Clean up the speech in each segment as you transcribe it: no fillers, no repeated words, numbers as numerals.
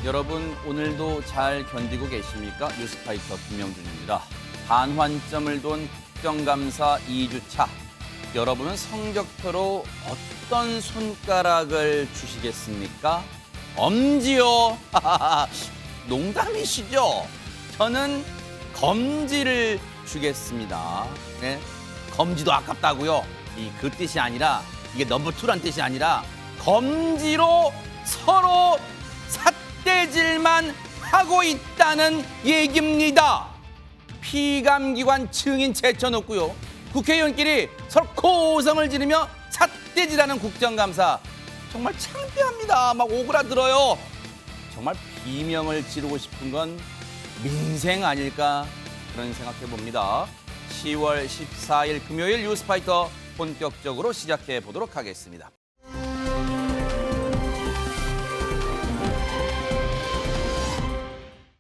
여러분 오늘도 잘 견디고 계십니까? 뉴스파이터 김명준입니다. 반환점을 돈 국정감사 2주차. 여러분은 성적표로 어떤 손가락을 주시겠습니까? 엄지요. 농담이시죠? 저는 검지를 주겠습니다. 네? 검지도 아깝다고요. 그 뜻이 아니라 이게 넘버 2란 뜻이 아니라 검지로 서로 삿대질만 하고 있다는 얘기입니다. 피감기관 증인 제쳐놓고요. 국회의원끼리 서로 고성을 지르며 삿대질하는 국정감사. 정말 창피합니다. 막 오그라들어요. 정말 비명을 지르고 싶은 건 민생 아닐까 그런 생각해 봅니다. 10월 14일 금요일 뉴스파이터 본격적으로 시작해 보도록 하겠습니다.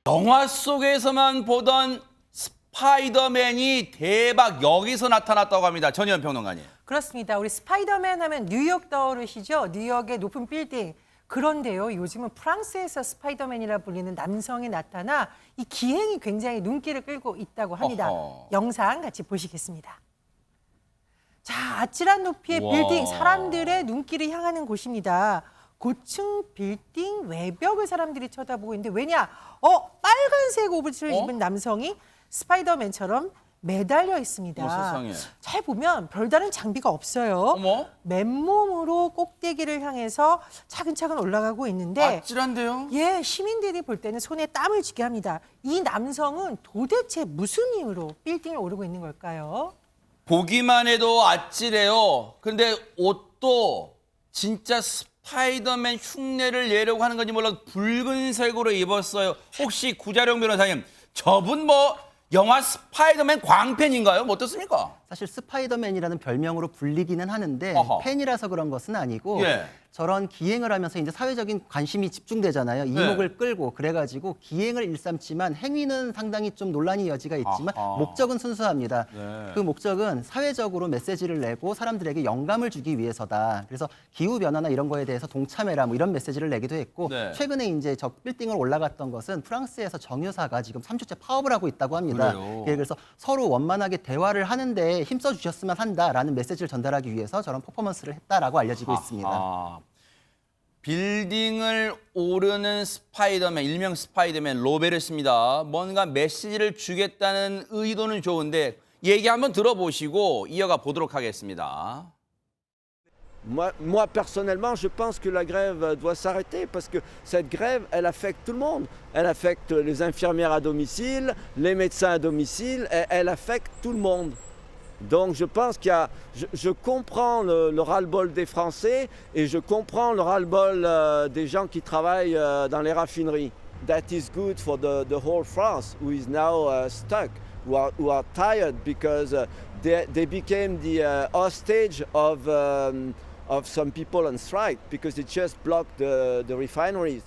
영화 속에서만 보던 스파이더맨이 대박 여기서 나타났다고 합니다. 전희연 평론가님. 그렇습니다. 우리 스파이더맨 하면 뉴욕 떠오르시죠? 뉴욕의 높은 빌딩. 그런데요, 요즘은 프랑스에서 스파이더맨이라 불리는 남성이 나타나 이 기행이 굉장히 눈길을 끌고 있다고 합니다. 영상 같이 보시겠습니다. 자, 아찔한 높이의 빌딩, 사람들의 눈길이 향하는 곳입니다. 고층 빌딩 외벽을 사람들이 쳐다보고 있는데 왜냐? 빨간색 옷을 입은 남성이 스파이더맨처럼 매달려 있습니다. 세상에. 잘 보면 별다른 장비가 없어요. 어머? 맨몸으로 꼭대기를 향해서 차근차근 올라가고 있는데 아찔한데요? 예, 시민들이 볼 때는 손에 땀을 쥐게 합니다. 이 남성은 도대체 무슨 이유로 빌딩을 오르고 있는 걸까요? 보기만 해도 아찔해요. 근데 옷도 진짜 스파이더맨 흉내를 내려고 하는 건지 몰라도 붉은색으로 입었어요. 혹시 구자룡 변호사님, 저분 영화 스파이더맨 광팬인가요? 어떻습니까? 사실 스파이더맨이라는 별명으로 불리기는 하는데 팬이라서 그런 것은 아니고 저런 기행을 하면서 이제 사회적인 관심이 집중되잖아요. 이목을 끌고 그래가지고 기행을 일삼지만 행위는 상당히 좀 논란의 여지가 있지만 목적은 순수합니다. 그 목적은 사회적으로 메시지를 내고 사람들에게 영감을 주기 위해서다. 그래서 기후변화나 이런 거에 대해서 동참해라 뭐 이런 메시지를 내기도 했고 최근에 이제 저 빌딩을 올라갔던 것은 프랑스에서 정유사가 지금 3주째 파업을 하고 있다고 합니다. 그래서 서로 원만하게 대화를 하는데 힘써 주셨으면 한다라는 메시지를 전달하기 위해서 저런 퍼포먼스를 했다라고 알려지고 있습니다. 빌딩을 오르는 스파이더맨, 일명 스파이더맨 로베르스입니다. 뭔가 메시지를 주겠다는 의도는 좋은데 얘기 한번 들어보시고 이어가 보도록 하겠습니다. Moi, personnellement, je pense que la grève doit s'arrêter parce que cette grève, elle affecte tout le monde. Elle affecte les infirmières à domicile, les médecins à domicile, elle affecte tout le monde. Donc je pense qu'il y a, je comprends le ras-le-bol des Français et je comprends le ras-le-bol des gens qui travaillent dans les raffineries. That is good for the whole France who is now stuck, who are tired because they became the hostage of some people on strike because they just blocked the refineries.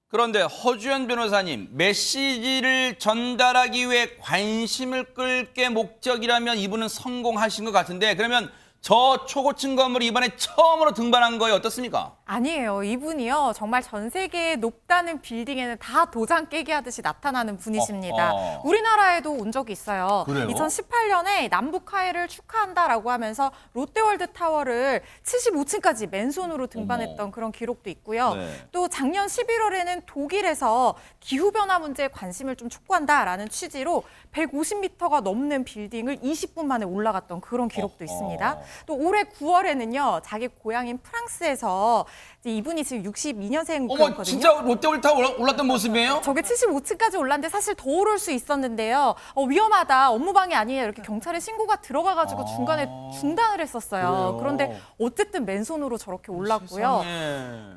그런데 허주연 변호사님, 메시지를 전달하기 위해 관심을 끌 게 목적이라면 이분은 성공하신 것 같은데 그러면 저 초고층 건물이 이번에 처음으로 등반한 거예요. 어떻습니까? 아니에요. 이분이요. 정말 전 세계의 높다는 빌딩에는 다 도장 깨기 하듯이 나타나는 분이십니다. 우리나라에도 온 적이 있어요. 그래요? 2018년에 남북 화해를 축하한다라고 하면서 롯데월드 타워를 75층까지 맨손으로 등반했던 그런 기록도 있고요. 또 작년 11월에는 독일에서 기후변화 문제에 관심을 좀 촉구한다라는 취지로 150m가 넘는 빌딩을 20분 만에 올라갔던 그런 기록도 있습니다. 또 올해 9월에는요. 자기 고향인 프랑스에서 이분이 지금 62년생이거든요. 진짜 롯데월드 타워 올랐던 모습이에요? 저게 75층까지 올랐는데 사실 더 오를 수 있었는데요. 위험하다, 업무방해 아니에요. 이렇게 경찰에 신고가 들어가가지고 중간에 중단을 했었어요. 그런데 어쨌든 맨손으로 저렇게 올랐고요.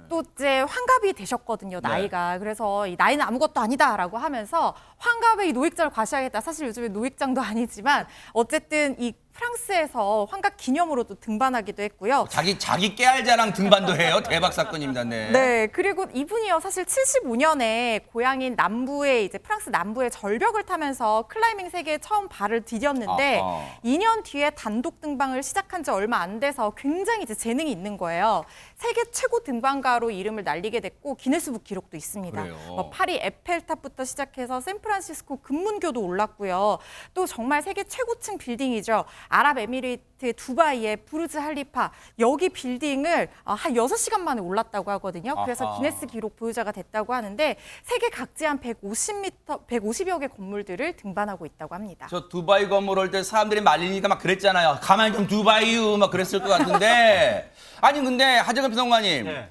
또 이제 환갑이 되셨거든요, 나이가. 그래서 이 나이는 아무것도 아니다라고 하면서 환갑에 이 노익장을 과시하겠다. 사실 요즘에 노익장도 아니지만 어쨌든 이 프랑스에서 환갑 기념으로도 등반하기도 했고요. 자기 깨알 자랑 등반도 해요. 대박 사건입니다. 네. 네, 그리고 이분이요. 사실 75년에 고향인 남부의 이제 프랑스 남부의 절벽을 타면서 클라이밍 세계에 처음 발을 디뎠는데 아하. 2년 뒤에 단독 등반을 시작한 지 얼마 안 돼서 굉장히 이제 재능이 있는 거예요. 세계 최고 등반가로 이름을 날리게 됐고 기네스북 기록도 있습니다. 그래요? 파리 에펠탑부터 시작해서 샌프란시스코 금문교도 올랐고요. 또 정말 세계 최고층 빌딩이죠. 아랍에미리트 두바이의 부르즈 할리파 여기 빌딩을 한 6시간 만에 올랐다고 하거든요. 그래서 아하. 기네스 기록 보유자가 됐다고 하는데 세계 각지 한 150여 개 건물들을 등반하고 있다고 합니다. 저 두바이 건물 올 때 사람들이 말리니까 막 그랬잖아요. 가만히 좀 두바이유 막 그랬을 것 같은데. 아니 근데 하재근 평론가님. 네.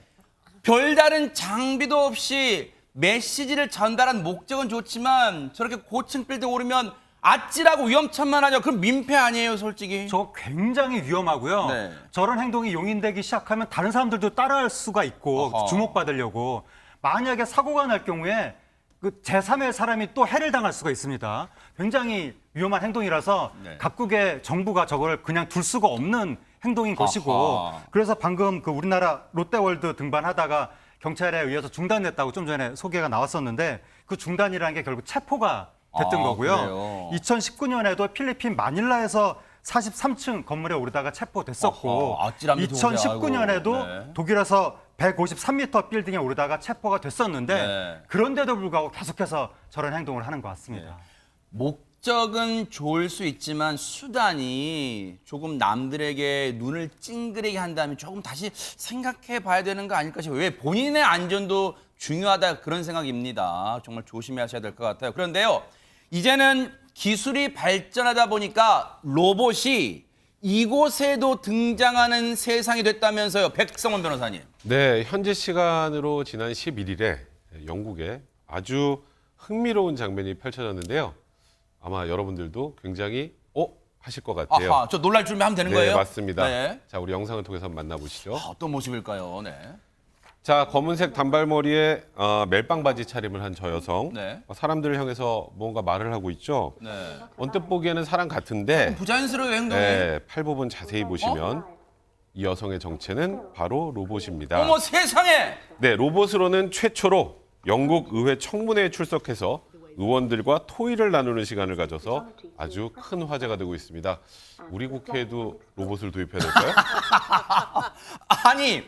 별다른 장비도 없이 메시지를 전달한 목적은 좋지만 저렇게 고층 빌딩 오르면 아찔하고 위험천만하죠. 그럼 민폐 아니에요, 솔직히? 저 굉장히 위험하고요. 네. 저런 행동이 용인되기 시작하면 다른 사람들도 따라할 수가 있고 어허. 주목받으려고. 만약에 사고가 날 경우에 그 제3의 사람이 또 해를 당할 수가 있습니다. 굉장히 위험한 행동이라서 네. 각국의 정부가 저걸 그냥 둘 수가 없는 행동인 것이고 아하. 그래서 방금 그 우리나라 롯데월드 등반하다가 경찰에 의해서 중단됐다고 좀 전에 소개가 나왔었는데 그 중단이라는 게 결국 체포가 됐던 아, 거고요. 그래요? 2019년에도 필리핀 마닐라에서 43층 건물에 오르다가 체포됐었고 아하, 아찔합니다, 도저히. 2019년에도 아이고, 네. 독일에서 153m 빌딩에 오르다가 체포가 됐었는데 네. 그런데도 불구하고 계속해서 저런 행동을 하는 것 같습니다. 목적은 좋을 수 있지만 수단이 조금 남들에게 눈을 찡그리게 한다면 조금 다시 생각해 봐야 되는 거 아닐까 싶어요. 왜 본인의 안전도 중요하다 그런 생각입니다. 정말 조심하셔야 될 것 같아요. 그런데요, 이제는 기술이 발전하다 보니까 로봇이 이곳에도 등장하는 세상이 됐다면서요. 백성원 변호사님. 네, 현재 시간으로 지난 11일에 영국에 아주 흥미로운 장면이 펼쳐졌는데요. 아마 여러분들도 굉장히 하실 것 같아요. 아하, 저 놀랄 준비하면 되는 네, 거예요? 맞습니다. 네. 자, 우리 영상을 통해서 한번 만나보시죠. 어떤 모습일까요? 네. 자, 검은색 단발머리에 멜빵 바지 차림을 한 저 여성. 네. 사람들을 향해서 뭔가 말을 하고 있죠. 네. 언뜻 보기에는 사람 같은데 부자연스러운 행동이. 네, 팔 부분 자세히 보시면 이 여성의 정체는 바로 로봇입니다. 어머 세상에! 네, 로봇으로는 최초로 영국 의회 청문회에 출석해서 의원들과 토의를 나누는 시간을 가져서 아주 큰 화제가 되고 있습니다. 우리 국회에도 로봇을 도입해야 될까요? 아니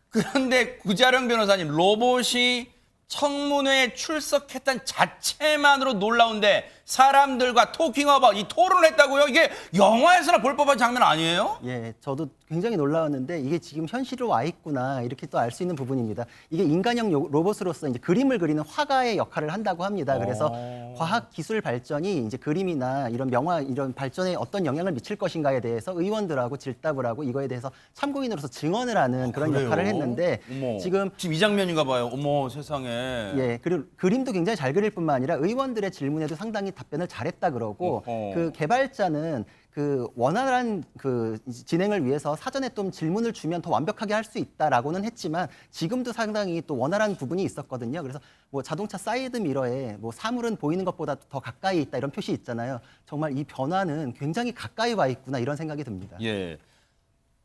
그런데 구자령 변호사님 로봇이 청문회에 출석했다는 자체만으로 놀라운데 사람들과 토킹어바웃 이 토론을 했다고요? 이게 영화에서나 볼 법한 장면 아니에요? 예, 저도 굉장히 놀라웠는데 이게 지금 현실로 와 있구나 이렇게 또 알 수 있는 부분입니다. 이게 인간형 로봇으로서 이제 그림을 그리는 화가의 역할을 한다고 합니다. 그래서 과학 기술 발전이 이제 그림이나 이런 명화 이런 발전에 어떤 영향을 미칠 것인가에 대해서 의원들하고 질답을 하고 이거에 대해서 참고인으로서 증언을 하는 그런 그래요? 역할을 했는데 어머, 지금 이 장면인가 봐요. 어머 세상에. 예, 그리고 그림도 굉장히 잘 그릴 뿐만 아니라 의원들의 질문에도 상당히 답변을 잘했다 그러고 어허. 그 개발자는 그 원활한 그 진행을 위해서 사전에 좀 질문을 주면 더 완벽하게 할 수 있다라고는 했지만 지금도 상당히 또 원활한 부분이 있었거든요. 그래서 뭐 자동차 사이드 미러에 뭐 사물은 보이는 것보다 더 가까이 있다 이런 표시 있잖아요. 정말 이 변화는 굉장히 가까이 와 있구나 이런 생각이 듭니다. 예.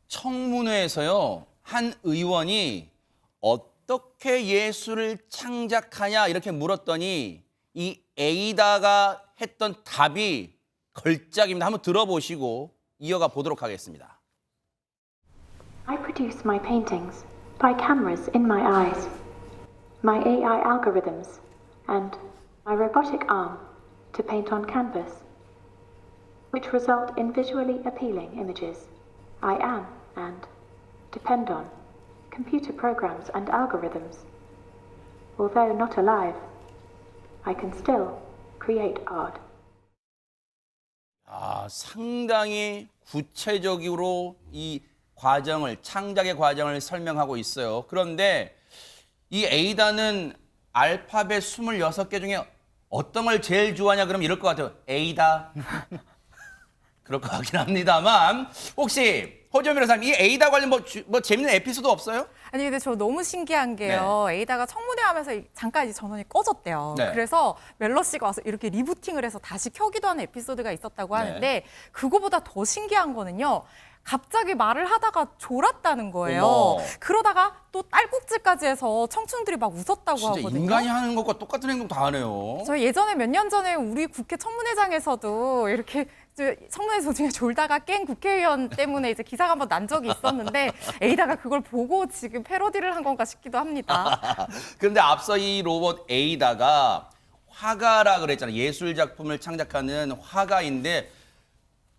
청문회에서요 한 의원이 어떻게 예술을 창작하냐 이렇게 물었더니 이 에이다가 했던 답이 걸작입니다. 한번 들어보시고 이어가 보도록 하겠습니다. I produce my paintings by cameras in my eyes, my AI algorithms, and my robotic arm to paint on canvas, which result in visually appealing images. I am and depend on computer programs and algorithms. Although not alive, I can still create art. 상당히 구체적으로 이 과정을 창작의 과정을 설명하고 있어요. 그런데 이 에이다는 알파벳 26개 중에 어떤 걸 제일 좋아하냐 그러면 이럴 것 같아요. 에이다. 그럴 것 같긴 합니다만 혹시 허지원 변호사님, 이 에이다 관련 뭐 재밌는 에피소드 없어요? 아니 근데 저 너무 신기한 게요. 에이다가 청문회 하면서 잠깐 이 전원이 꺼졌대요. 네. 그래서 멜러 씨가 와서 이렇게 리부팅을 해서 다시 켜기도 하는 에피소드가 있었다고 하는데 그거보다 더 신기한 거는요. 갑자기 말을 하다가 졸았다는 거예요. 어머. 그러다가 또 딸꾹질까지 해서 청춘들이 막 웃었다고 진짜 하거든요. 인간이 하는 것과 똑같은 행동 다 하네요. 저 예전에 몇 년 전에 우리 국회 청문회장에서도 이렇게 청문회 도중에 졸다가 깬 국회의원 때문에 이제 기사가 한번 난 적이 있었는데 에이다가 그걸 보고 지금 패러디를 한 건가 싶기도 합니다. 그런데 앞서 이 로봇 에이다가 화가라 그랬잖아요. 예술 작품을 창작하는 화가인데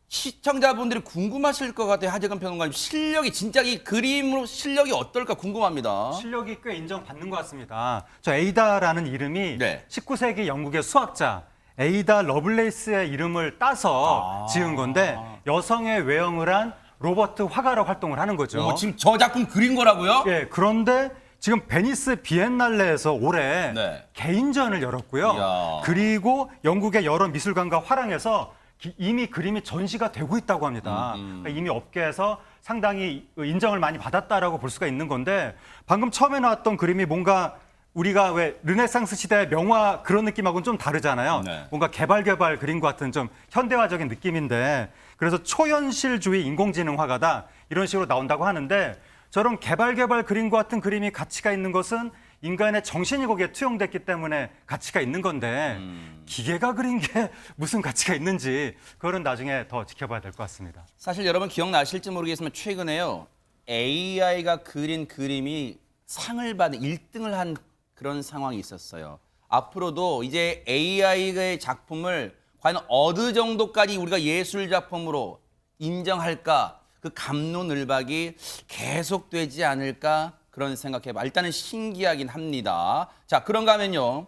시청자분들이 궁금하실 것 같아요. 하재근 평론가님, 실력이 진짜 이 그림으로 실력이 어떨까 궁금합니다. 실력이 꽤 인정받는 것 같습니다. 저 에이다라는 이름이 네. 19세기 영국의 수학자 에이다 러블레이스의 이름을 따서 지은 건데 여성의 외형을 한 로버트 화가로 활동을 하는 거죠. 지금 저 작품 그린 거라고요? 예, 그런데 지금 베니스 비엔날레에서 올해 네. 개인전을 열었고요. 이야. 그리고 영국의 여러 미술관과 화랑에서 이미 그림이 전시가 되고 있다고 합니다. 그러니까 이미 업계에서 상당히 인정을 많이 받았다라고 볼 수가 있는 건데 방금 처음에 나왔던 그림이 뭔가 우리가 왜 르네상스 시대의 명화 그런 느낌하고는 좀 다르잖아요. 네. 뭔가 개발 그림과 같은 좀 현대화적인 느낌인데 그래서 초현실주의 인공지능 화가다 이런 식으로 나온다고 하는데 저런 개발 그림과 같은 그림이 가치가 있는 것은 인간의 정신이 거기에 투영됐기 때문에 가치가 있는 건데 기계가 그린 게 무슨 가치가 있는지 그거는 나중에 더 지켜봐야 될 것 같습니다. 사실 여러분 기억나실지 모르겠지만 최근에요. AI가 그린 그림이 상을 받은 1등을 한 그런 상황이 있었어요. 앞으로도 이제 AI의 작품을 과연 어느 정도까지 우리가 예술 작품으로 인정할까? 그 갑론을박이 계속되지 않을까? 그런 생각해봐. 일단은 신기하긴 합니다. 자, 그런가 하면요.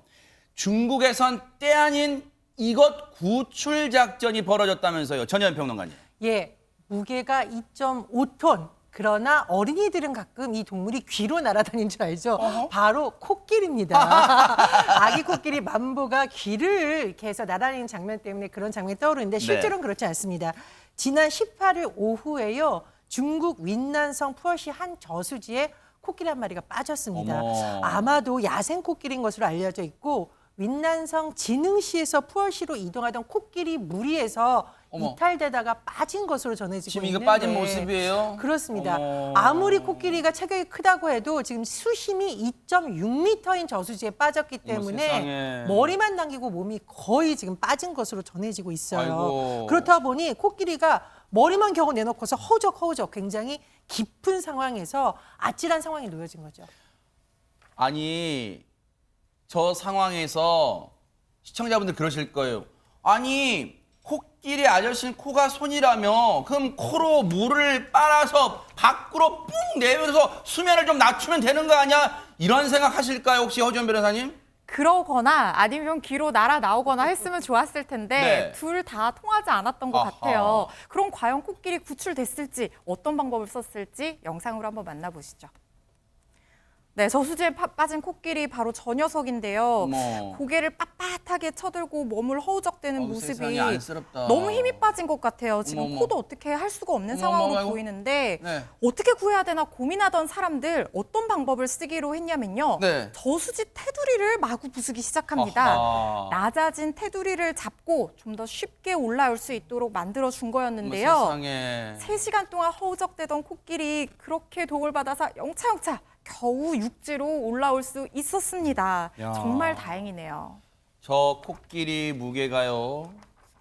중국에선 때 아닌 이것 구출 작전이 벌어졌다면서요. 전현 평론가님. 예, 무게가 2.5톤. 그러나 어린이들은 가끔 이 동물이 귀로 날아다니는 줄 알죠? 바로 코끼리입니다. 아기 코끼리 만보가 귀를 이렇게 해서 날아다니는 장면 때문에 그런 장면이 떠오르는데 실제로는 그렇지 않습니다. 지난 18일 오후에요. 중국 윈난성 푸어시 한 저수지에 코끼리 한 마리가 빠졌습니다. 어머. 아마도 야생 코끼리인 것으로 알려져 있고 윈난성 진흥시에서 푸어시로 이동하던 코끼리 무리에서 어머. 이탈되다가 빠진 것으로 전해지고 지금 있는데 이거 빠진 모습이에요? 그렇습니다. 어머. 아무리 코끼리가 체격이 크다고 해도 지금 수심이 2.6m인 저수지에 빠졌기 어머, 때문에 세상에. 머리만 남기고 몸이 거의 지금 빠진 것으로 전해지고 있어요. 아이고. 그렇다 보니 코끼리가 머리만 겨우 내놓고서 허우적 굉장히 깊은 상황에서 아찔한 상황에 놓여진 거죠. 아니, 저 상황에서 시청자분들 그러실 거예요. 아니, 코끼리 아저씨는 코가 손이라며 그럼 코로 물을 빨아서 밖으로 뿡 내면서 수면을 좀 낮추면 되는 거 아니야? 이런 생각 하실까요, 혹시 허지원 변호사님? 그러거나 아니면 귀로 날아 나오거나 했으면 좋았을 텐데 네. 둘 다 통하지 않았던 것 아하. 같아요. 그럼 과연 코끼리 구출됐을지 어떤 방법을 썼을지 영상으로 한번 만나보시죠. 네, 저수지에 빠진 코끼리 바로 저 녀석인데요. 어머. 고개를 빳빳하게 쳐들고 몸을 허우적대는 어우, 모습이 세상에 안쓰럽다. 너무 힘이 빠진 것 같아요. 지금 어머, 어머. 코도 어떻게 할 수가 없는 어머, 상황으로 어머, 아이고. 보이는데 네. 어떻게 구해야 되나 고민하던 사람들 어떤 방법을 쓰기로 했냐면요. 네. 저수지 테두리를 마구 부수기 시작합니다. 아하. 낮아진 테두리를 잡고 좀 더 쉽게 올라올 수 있도록 만들어 준 어머, 거였는데요. 세상에. 3시간 동안 허우적대던 코끼리 그렇게 도움을 받아서 영차영차 겨우 육지로 올라올 수 있었습니다. 야. 정말 다행이네요. 저 코끼리 무게가요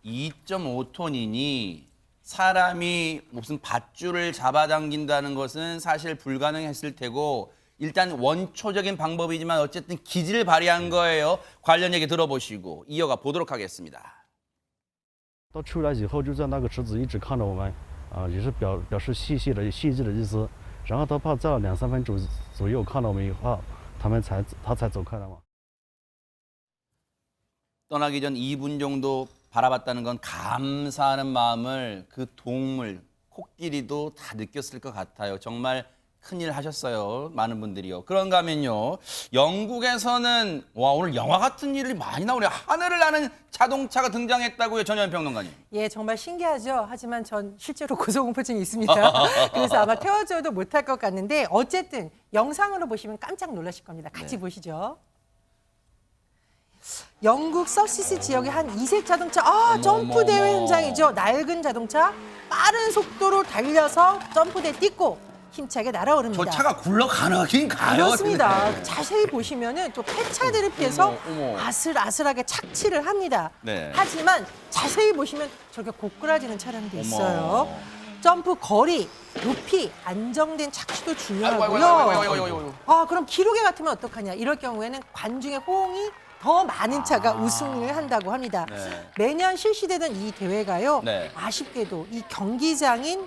2.5톤이니 사람이 무슨 밧줄을 잡아당긴다는 것은 사실 불가능했을 테고 일단 원초적인 방법이지만 어쨌든 기질을 발휘한 거예요. 관련 얘기 들어보시고 이어가 보도록 하겠습니다. 到出来以后，就在那个池子一直看着我们，也是表示细致的意思。然后他怕在2-3分钟左右看到我们以后，他才走开了嘛。 떠나기 전 2분 정도 바라봤다는 건 감사하는 마음을 그 동물, 코끼리도 다 느꼈을 것 같아요. 정말 큰일 하셨어요. 많은 분들이요. 그런가 하면요. 영국에서는 와 오늘 영화 같은 일이 많이 나오네요. 하늘을 나는 자동차가 등장했다고요. 전현 평론가님. 예, 정말 신기하죠. 하지만 전 실제로 고소공포증이 있습니다. 그래서 아마 태워줘도 못할 것 같는데 어쨌든 영상으로 보시면 깜짝 놀라실 겁니다. 같이 보시죠. 영국 서시스 지역의 한 이색 자동차, 점프 대회 현장이죠. 낡은 자동차, 빠른 속도로 달려서 점프대 딛고 힘차게 날아오릅니다. 저 차가 굴러가긴 가요. 그렇습니다. 네. 자세히 보시면은 또 폐차들을 피해서 어머. 아슬아슬하게 착취를 합니다. 네. 하지만 자세히 보시면 저렇게 고꾸라지는 차량도 있어요. 점프 거리, 높이, 안정된 착취도 중요하고요. 그럼 기록에 같으면 어떡하냐? 이럴 경우에는 관중의 호응이 더 많은 차가 우승을 한다고 합니다. 네. 매년 실시되던 이 대회가요. 네. 아쉽게도 이 경기장이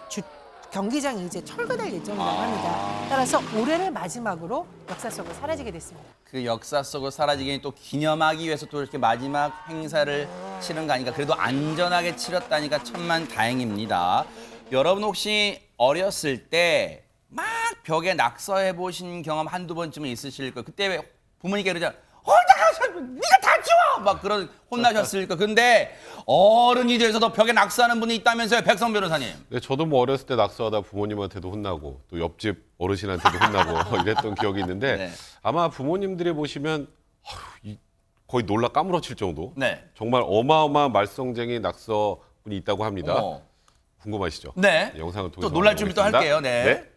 이제 철거될 예정이라고 합니다. 따라서 올해를 마지막으로 역사 속으로 사라지게 됐습니다. 그 역사 속으로 사라지기엔 또 기념하기 위해서 또 이렇게 마지막 행사를 치른 거 아니까 그래도 안전하게 치렀다니까 천만 다행입니다. 여러분 혹시 어렸을 때 막 벽에 낙서해 보신 경험 한두 번쯤은 있으실 거예요. 그때 왜 부모님께 그러잖아. 네가 다 지워! 막 그런 혼나셨을 거. 근데 어른이 돼서도 벽에 낙서하는 분이 있다면서요, 백성 변호사님. 네, 저도 뭐 어렸을 때 낙서하다 부모님한테도 혼나고 또 옆집 어르신한테도 혼나고 이랬던 기억이 있는데 네. 아마 부모님들이 보시면 거의 놀라 까무러칠 정도 네. 정말 어마어마한 말썽쟁이 낙서분이 있다고 합니다. 어머. 궁금하시죠? 네. 영상을 통해서 또 놀랄 준비 또 만나보겠습니다. 할게요. 네.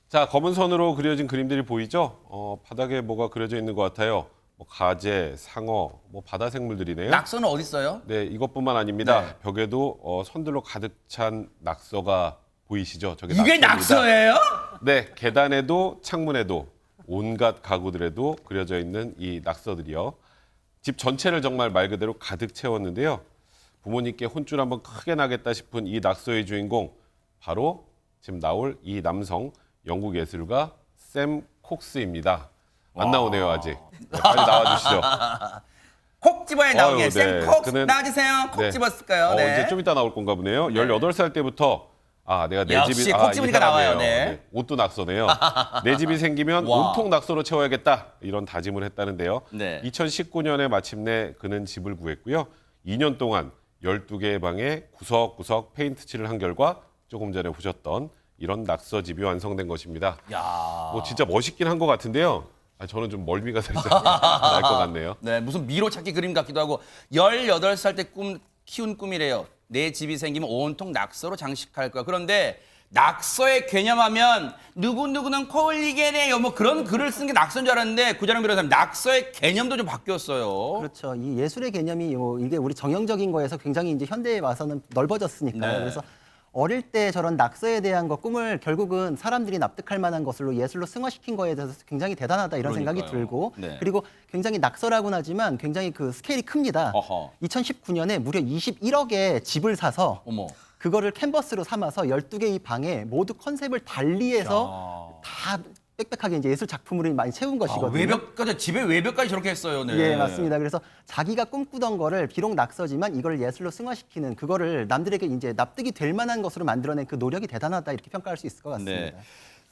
자, 검은 선으로 그려진 그림들이 보이죠? 바닥에 뭐가 그려져 있는 것 같아요. 뭐 가재, 상어, 뭐 바다 생물들이네요. 낙서는 어디 있어요? 네, 이것뿐만 아닙니다. 네. 벽에도 선들로 가득 찬 낙서가 보이시죠? 저게 이게 낙서입니다. 낙서예요? 네, 계단에도 창문에도 온갖 가구들에도 그려져 있는 이 낙서들이요. 집 전체를 정말 말 그대로 가득 채웠는데요. 부모님께 혼쭐 한번 크게 나겠다 싶은 이 낙서의 주인공, 바로 지금 나올 이 남성, 영국 예술가 샘 콕스입니다. 안 나오네요, 아직. 네, 빨리 나와주시죠. 콕 집어야 나오게. 아유, 네. 쌤 콕 그는- 나와주세요. 콕 네. 집었을까요? 네. 이제 좀 이따 나올 건가 보네요. 18살 때부터 내가 내 역시 집이 콕 이 집으니까 사람이에요. 나와요. 네. 옷도 낙서네요. 내 집이 생기면 와. 온통 낙서로 채워야겠다. 이런 다짐을 했다는데요. 네. 2019년에 마침내 그는 집을 구했고요. 2년 동안 12개의 방에 구석구석 페인트 칠을 한 결과 조금 전에 보셨던 이런 낙서집이 완성된 것입니다. 야. 뭐 진짜 멋있긴 한 것 같은데요. 저는 좀 멀미가 살짝 날 것 같네요. 네, 무슨 미로 찾기 그림 같기도 하고 18살 때 키운 꿈이래요. 내 집이 생기면 온통 낙서로 장식할 거야. 그런데 낙서의 개념하면 누구누구는 코 흘리게네요. 뭐 그런 글을 쓴 게 낙서인 줄 알았는데 구자룡 변호사님 낙서의 개념도 좀 바뀌었어요. 그렇죠. 이 예술의 개념이 이게 우리 정형적인 거에서 굉장히 이제 현대에 와서는 넓어졌으니까요. 네. 그래서 어릴 때 저런 낙서에 대한 꿈을 결국은 사람들이 납득할 만한 것으로 예술로 승화시킨 거에 대해서 굉장히 대단하다 이런 그러니까요. 생각이 들고 네. 그리고 굉장히 낙서라고는 하지만 굉장히 그 스케일이 큽니다. 어허. 2019년에 무려 21억의 집을 사서 어머. 그거를 캔버스로 삼아서 12개의 방에 모두 컨셉을 달리해서 다 빽빽하게 이제 예술 작품으로 많이 채운 것이거든요. 외벽까지 집에 외벽까지 저렇게 했어요. 네. 예, 맞습니다. 그래서 자기가 꿈꾸던 거를 비록 낙서지만 이걸 예술로 승화시키는 그거를 남들에게 이제 납득이 될 만한 것으로 만들어낸 그 노력이 대단하다 이렇게 평가할 수 있을 것 같습니다. 네.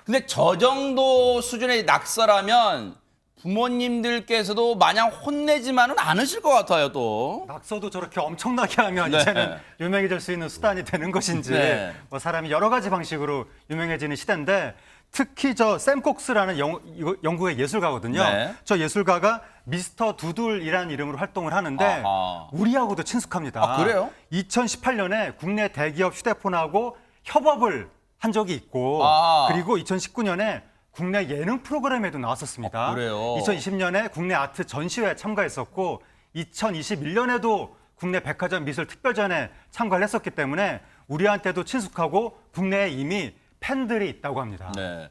근데 저 정도 수준의 낙서라면 부모님들께서도 마냥 혼내지만은 않으실 것 같아요, 또. 낙서도 저렇게 엄청나게 하면 네. 이제는 유명해질 수 있는 수단이 되는 것인지 네. 뭐 사람이 여러 가지 방식으로 유명해지는 시대인데 특히 저 샘 콕스라는 영국의 예술가거든요. 네. 저 예술가가 미스터 두둘이라는 이름으로 활동을 하는데 아하. 우리하고도 친숙합니다. 아, 그래요? 2018년에 국내 대기업 휴대폰하고 협업을 한 적이 있고 아. 그리고 2019년에 국내 예능 프로그램에도 나왔었습니다. 그래요? 2020년에 국내 아트 전시회에 참가했었고 2021년에도 국내 백화점 미술 특별전에 참가를 했었기 때문에 우리한테도 친숙하고 국내에 이미 팬들이 있다고 합니다. 네.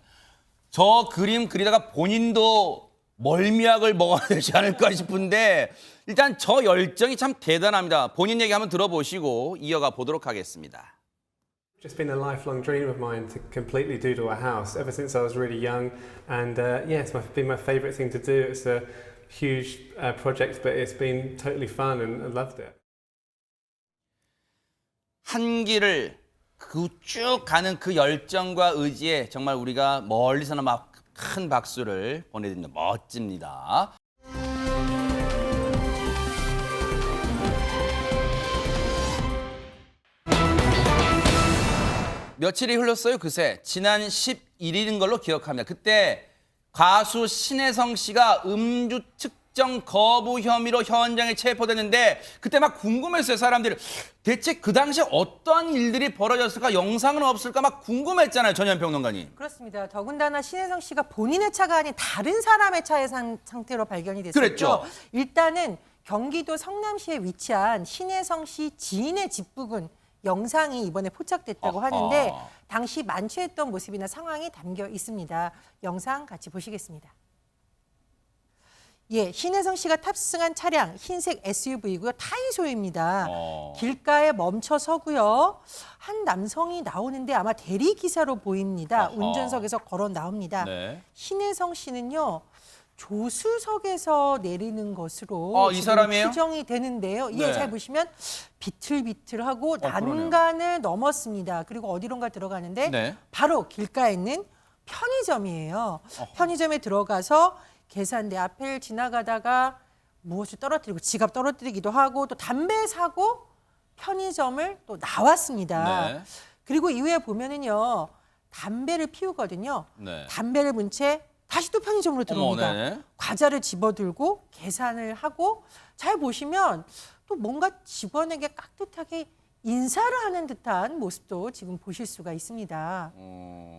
저 그림 그리다가 본인도 멀미약을 먹어야 되지 않을까 싶은데 일단 저 열정이 참 대단합니다. 본인 얘기 한번 들어보시고 이어가 보도록 하겠습니다. Just been a lifelong dream of mine to completely doodle a house ever since I was really young, and yeah, been my favourite thing to do. It's a huge project, but it's been totally fun and I loved it. 한기를 그 쭉 가는 그 열정과 의지에 정말 우리가 멀리서는 막 큰 박수를 보내드립니다. 멋집니다. 며칠이 흘렀어요. 그새 지난 11일인 걸로 기억합니다. 그때 가수 신혜성 씨가 음주 측정 거부 혐의로 현장에 체포됐는데 그때 막 궁금했어요. 사람들이 대체 그 당시에 어떠한 일들이 벌어졌을까, 영상은 없을까 막 궁금했잖아요. 전현 평론가님. 그렇습니다. 더군다나 신혜성 씨가 본인의 차가 아닌 다른 사람의 차의 상태로 발견이 됐었죠. 그랬죠. 일단은 경기도 성남시에 위치한 신혜성 씨 지인의 집 부근 영상이 이번에 포착됐다고 하는데 당시 만취했던 모습이나 상황이 담겨 있습니다. 영상 같이 보시겠습니다. 예, 신혜성 씨가 탑승한 차량 흰색 SUV고요. 타이소입니다. 길가에 멈춰 서고요. 한 남성이 나오는데 아마 대리기사로 보입니다. 운전석에서 걸어 나옵니다. 네. 신혜성 씨는요. 조수석에서 내리는 것으로 이 지금 사람이에요? 추정이 되는데요. 네. 예, 잘 보시면 비틀비틀하고 난간을 넘었습니다. 그리고 어디론가 들어가는데 네. 바로 길가에 있는 편의점이에요. 편의점에 들어가서 계산대 앞을 지나가다가 무엇을 떨어뜨리고 지갑 떨어뜨리기도 하고 또 담배 사고 편의점을 또 나왔습니다. 네. 그리고 이후에 보면은요. 담배를 피우거든요. 네. 담배를 문 채 다시 또 편의점으로 들어옵니다. 어머, 네. 과자를 집어들고 계산을 하고 잘 보시면 또 뭔가 직원에게 깍듯하게 인사를 하는 듯한 모습도 지금 보실 수가 있습니다.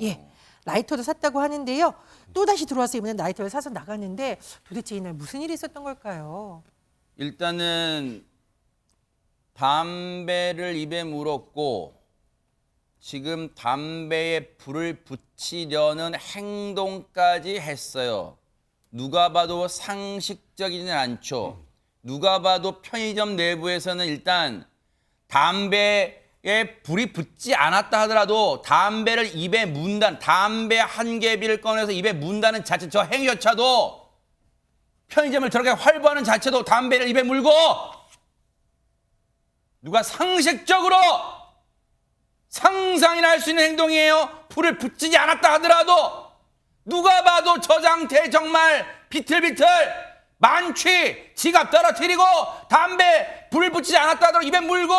예, 라이터도 샀다고 하는데요. 또 다시 들어와서 이번엔 라이터를 사서 나갔는데 도대체 이날 무슨 일이 있었던 걸까요? 일단은 담배를 입에 물었고 지금 담배에 불을 붙이려는 행동까지 했어요. 누가 봐도 상식적이진 않죠. 누가 봐도 편의점 내부에서는 일단 담배에 불이 붙지 않았다 하더라도 담배를 입에 문다는, 담배 한 개비를 꺼내서 입에 문다는 자체, 저 행위조차도 편의점을 들어가 활보하는 자체도 담배를 입에 물고 누가 상식적으로 상상이나 할 수 있는 행동이에요. 불을 붙이지 않았다 하더라도 누가 봐도 저 상태 정말 비틀비틀 만취, 지갑 떨어뜨리고 담배 불 붙이지 않았다 하더라도 입에 물고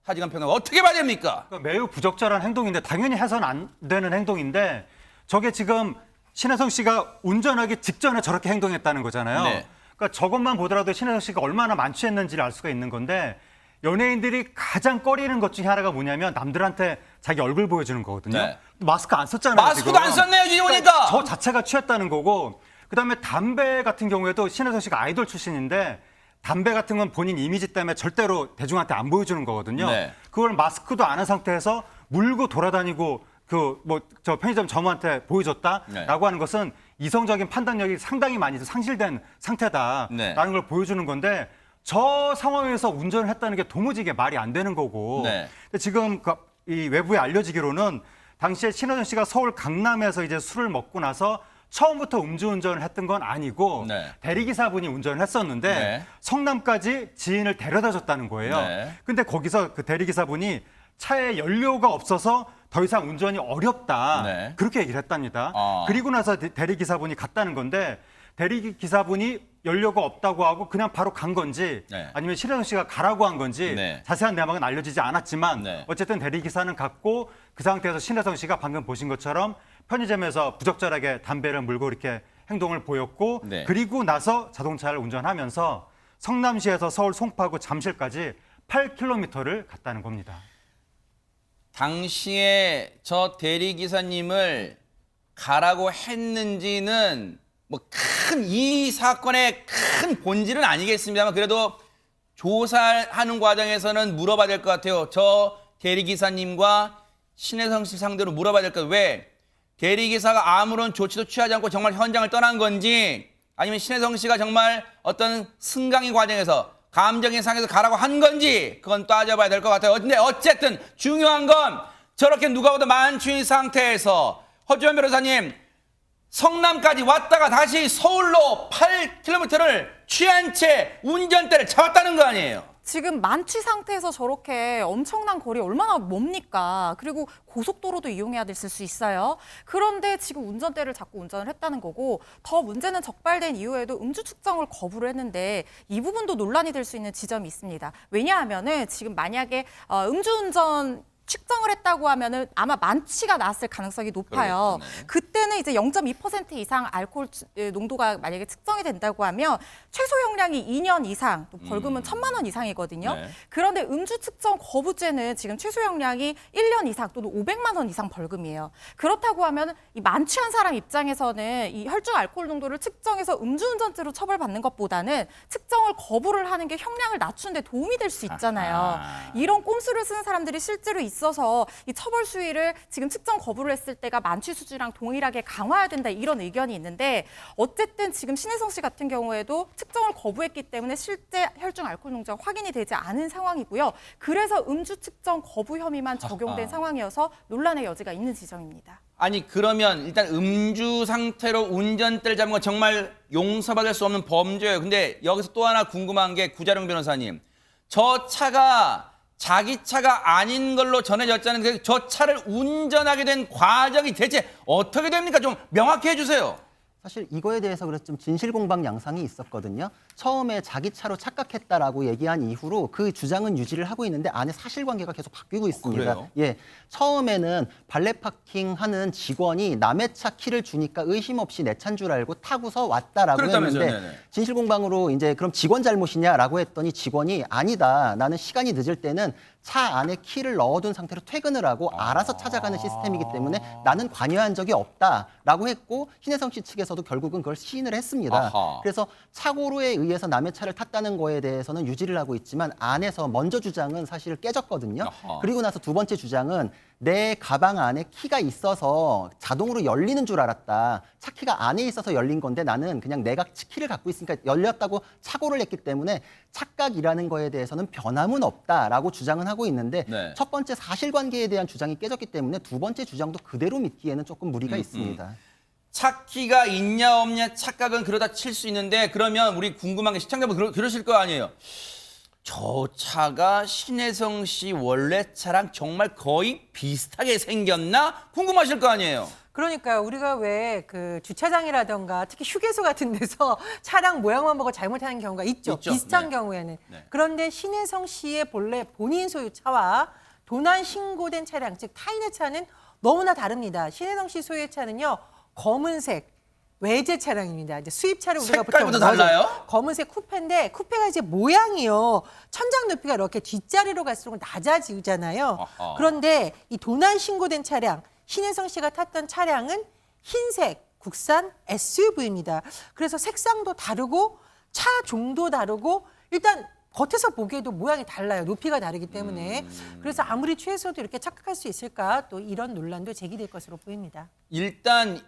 하지만 평론 어떻게 봐야 됩니까? 그러니까 매우 부적절한 행동인데 당연히 해서는 안 되는 행동인데 저게 지금 신혜성 씨가 운전하기 직전에 저렇게 행동했다는 거잖아요. 네. 그러니까 저것만 보더라도 신혜성 씨가 얼마나 만취했는지를 알 수가 있는 건데 연예인들이 가장 꺼리는 것 중에 하나가 뭐냐면 남들한테 자기 얼굴 보여주는 거거든요. 네. 마스크 안 썼잖아요. 마스크도 지금. 안 썼네요, 지금 보니까. 그러니까 저 자체가 취했다는 거고 그다음에 담배 같은 경우에도 신혜성 씨가 아이돌 출신인데 담배 같은 건 본인 이미지 때문에 절대로 대중한테 안 보여주는 거거든요. 네. 그걸 마스크도 안 한 상태에서 물고 돌아다니고 그 뭐 저 편의점 점원한테 보여줬다라고 네. 하는 것은 이성적인 판단력이 상당히 많이 상실된 상태다라는 네. 걸 보여주는 건데 저 상황에서 운전을 했다는 게 도무지 이게 말이 안 되는 거고. 네. 근데 지금 이 외부에 알려지기로는 당시에 신혜선 씨가 서울 강남에서 이제 술을 먹고 나서 처음부터 음주운전을 했던 건 아니고 네. 대리기사분이 운전을 했었는데 네. 성남까지 지인을 데려다 줬다는 거예요. 네. 근데 거기서 그 대리기사분이 차에 연료가 없어서 더 이상 운전이 어렵다. 네. 그렇게 얘기를 했답니다. 아. 그리고 나서 대리기사분이 갔다는 건데 대리기사분이 연료가 없다고 하고 그냥 바로 간 건지 네. 아니면 신혜선 씨가 가라고 한 건지 네. 자세한 내막은 알려지지 않았지만 네. 어쨌든 대리기사는 갔고 그 상태에서 신혜선 씨가 방금 보신 것처럼 편의점에서 부적절하게 담배를 물고 이렇게 행동을 보였고 네. 그리고 나서 자동차를 운전하면서 성남시에서 서울 송파구 잠실까지 8km를 갔다는 겁니다. 당시에 저 대리기사님을 가라고 했는지는 뭐 큰 이 사건의 큰 본질은 아니겠습니다만 그래도 조사하는 과정에서는 물어봐야 될 것 같아요. 저 대리기사님과 신혜성 씨 상대로 물어봐야 될 것 같아요. 왜? 대리기사가 아무런 조치도 취하지 않고 정말 현장을 떠난 건지 아니면 신혜성 씨가 정말 어떤 승강의 과정에서 감정의 상에서 가라고 한 건지 그건 따져봐야 될 것 같아요. 근데 어쨌든 중요한 건 저렇게 누가 보다 만취인 상태에서 허주현 변호사님 성남까지 왔다가 다시 서울로 8km를 취한 채 운전대를 잡았다는 거 아니에요? 지금 만취 상태에서 저렇게 엄청난 거리 얼마나 멉니까? 그리고 고속도로도 이용해야 됐을 수 있어요. 그런데 지금 운전대를 잡고 운전을 했다는 거고 더 문제는 적발된 이후에도 음주 측정을 거부를 했는데 이 부분도 논란이 될 수 있는 지점이 있습니다. 왜냐하면은 지금 만약에 음주운전 측정을 했다고 하면은 아마 만취가 나왔을 가능성이 높아요. 그러겠네. 그때는 이제 0.2% 이상 알코올 농도가 만약에 측정이 된다고 하면 최소 형량이 2년 이상, 또 벌금은 1,000만 원 이상이거든요. 네. 그런데 음주 측정 거부죄는 지금 최소 형량이 1년 이상 또는 500만 원 이상 벌금이에요. 그렇다고 하면 이 만취한 사람 입장에서는 이 혈중 알코올 농도를 측정해서 음주운전죄로 처벌받는 것보다는 측정을 거부를 하는 게 형량을 낮추는 데 도움이 될 수 있잖아요. 아하. 이런 꼼수를 쓰는 사람들이 실제로 있어서 이 처벌 수위를 지금 측정 거부를 했을 때가 만취 수준이랑 동일하게 강화해야 된다 이런 의견이 있는데 어쨌든 지금 신혜성 씨 같은 경우에도 측정을 거부했기 때문에 실제 혈중 알코올 농도가 확인이 되지 않은 상황이고요. 그래서 음주 측정 거부 혐의만 적용된 상황이어서 논란의 여지가 있는 지점입니다. 아니 그러면 일단 음주 상태로 운전대를 잡은 건 정말 용서받을 수 없는 범죄예요. 근데 여기서 또 하나 궁금한 게 구자룡 변호사님. 저 차가 자기 차가 아닌 걸로 전해졌잖아요. 저 차를 운전하게 된 과정이 대체 어떻게 됩니까? 좀 명확히 해주세요. 사실 이거에 대해서 그래서 좀 진실공방 양상이 있었거든요. 처음에 자기 차로 착각했다라고 얘기한 이후로 그 주장은 유지를 하고 있는데 안에 사실관계가 계속 바뀌고 있습니다. 그래요? 예, 처음에는 발레 파킹하는 직원이 남의 차 키를 주니까 의심 없이 내 차인 줄 알고 타고서 왔다라고 그랬다면서요? 했는데 네네. 진실공방으로 이제 그럼 직원 잘못이냐라고 했더니 직원이 아니다. 나는 시간이 늦을 때는 차 안에 키를 넣어둔 상태로 퇴근을 하고 알아서 찾아가는 시스템이기 때문에 나는 관여한 적이 없다라고 했고 신혜성 씨 측에서도 결국은 그걸 시인을 했습니다. 아하. 그래서 착오로에 의해서 남의 차를 탔다는 거에 대해서는 유지를 하고 있지만 안에서 먼저 주장은 사실 깨졌거든요. 아하. 그리고 나서 두 번째 주장은 내 가방 안에 키가 있어서 자동으로 열리는 줄 알았다. 차 키가 안에 있어서 열린 건데 나는 그냥 내가 키를 갖고 있으니까 열렸다고 착오를 했기 때문에 착각이라는 거에 대해서는 변함은 없다라고 주장은 하고 있는데 네. 첫 번째 사실관계에 대한 주장이 깨졌기 때문에 두 번째 주장도 그대로 믿기에는 조금 무리가 있습니다. 차키가 있냐 없냐 착각은 그러다 칠 수 있는데 그러면 우리 궁금한 게 시청자분 그러실 거 아니에요. 저 차가 신혜성 씨 원래 차랑 정말 거의 비슷하게 생겼나 궁금하실 거 아니에요. 그러니까요. 우리가 왜 그 주차장이라던가 특히 휴게소 같은 데서 차량 모양만 보고 잘못하는 경우가 있죠. 비슷한 네. 경우에는. 네. 그런데 신혜성 씨의 본래 본인 소유 차와 도난 신고된 차량, 즉 타인의 차는 너무나 다릅니다. 신혜성 씨 소유의 차는요. 검은색 외제 차량입니다. 이제 수입차를 우리가 색깔부터 달라요? 검은색 쿠페인데 쿠페가 이제 모양이요. 천장 높이가 이렇게 뒷자리로 갈수록 낮아지잖아요. 아하. 그런데 이 도난 신고된 차량, 신혜성 씨가 탔던 차량은 흰색 국산 SUV입니다. 그래서 색상도 다르고 차 종도 다르고 일단 겉에서 보기에도 모양이 달라요. 높이가 다르기 때문에. 그래서 아무리 취해서도 이렇게 착각할 수 있을까? 또 이런 논란도 제기될 것으로 보입니다. 일단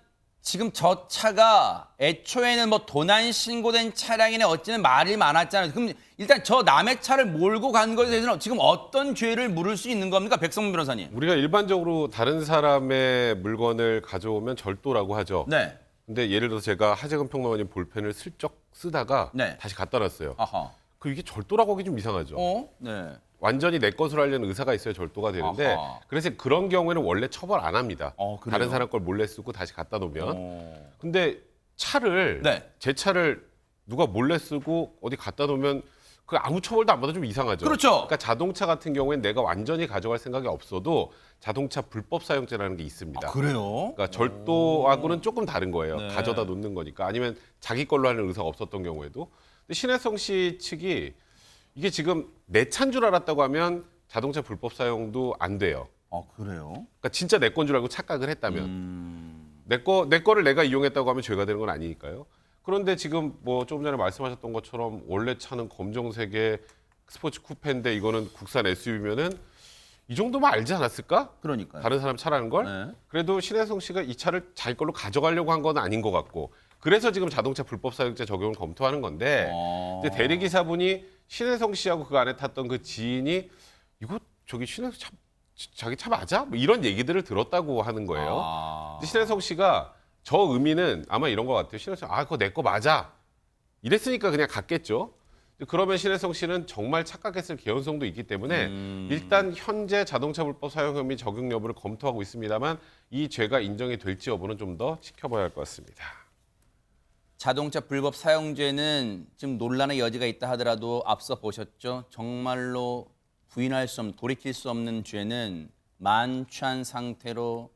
지금 저 차가 애초에는 뭐 도난 신고된 차량이네 어찌는 말이 많았잖아요. 그럼 일단 저 남의 차를 몰고 간 것에 대해서는 지금 어떤 죄를 물을 수 있는 겁니까? 백성문 변호사님. 우리가 일반적으로 다른 사람의 물건을 가져오면 절도라고 하죠. 네. 근데 예를 들어서 제가 하재근 평론가님 볼펜을 슬쩍 쓰다가 네. 다시 갖다 놨어요. 아하. 그 이게 절도라고 하기 좀 이상하죠. 네. 완전히 내 것으로 하려는 의사가 있어야 절도가 되는데 아하. 그래서 그런 경우에는 원래 처벌 안 합니다. 그래요? 다른 사람 걸 몰래 쓰고 다시 갖다 놓으면. 어. 근데 차를 네. 제 차를 누가 몰래 쓰고 어디 갖다 놓으면 그 아무 처벌도 안 받아 좀 이상하죠. 그렇죠. 그러니까 자동차 같은 경우에는 내가 완전히 가져갈 생각이 없어도 자동차 불법 사용죄라는 게 있습니다. 그래요? 그러니까 절도하고는 조금 다른 거예요. 네. 가져다 놓는 거니까. 아니면 자기 걸로 하는 의사가 없었던 경우에도. 근데 신혜성 씨 측이 이게 지금 내 차인 줄 알았다고 하면 자동차 불법 사용도 안 돼요. 그래요? 그러니까 진짜 내 건 줄 알고 착각을 했다면 내 거를 내가 이용했다고 하면 죄가 되는 건 아니니까요. 그런데 지금 뭐 조금 전에 말씀하셨던 것처럼 원래 차는 검정색의 스포츠 쿠페인데 이거는 국산 SUV면은 이 정도만 알지 않았을까? 그러니까요. 다른 사람 차라는 걸. 네. 그래도 신혜성 씨가 이 차를 자기 걸로 가져가려고 한 건 아닌 것 같고. 그래서 지금 자동차 불법 사용죄 적용을 검토하는 건데. 근데 대리기사분이 신혜성 씨하고 그 안에 탔던 그 지인이 이거 저기 신혜성 차 자기 차 맞아? 뭐 이런 얘기들을 들었다고 하는 거예요. 근데 신혜성 씨가 저 의미는 아마 이런 것 같아요. 신혜성 씨, 그거 내 거 맞아. 이랬으니까 그냥 갔겠죠. 그러면 신혜성 씨는 정말 착각했을 개연성도 있기 때문에 일단 현재 자동차 불법 사용 혐의 적용 여부를 검토하고 있습니다만 이 죄가 인정이 될지 여부는 좀 더 지켜봐야 할 것 같습니다. 자동차 불법 사용죄는 지금 논란의 여지가 있다 하더라도 앞서 보셨죠? 정말로 부인할 수 없는, 돌이킬 수 없는 죄는 만취한 상태로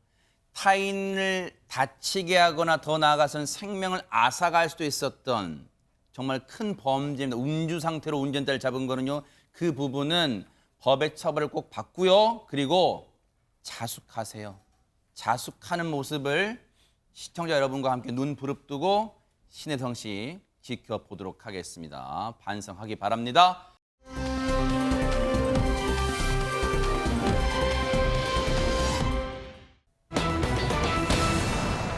타인을 다치게 하거나 더 나아가서는 생명을 앗아갈 수도 있었던 정말 큰 범죄입니다. 음주 상태로 운전대를 잡은 거는요. 그 부분은 법의 처벌을 꼭 받고요. 그리고 자숙하세요. 자숙하는 모습을 시청자 여러분과 함께 눈 부릅뜨고 신혜성 씨 지켜보도록 하겠습니다. 반성하기 바랍니다.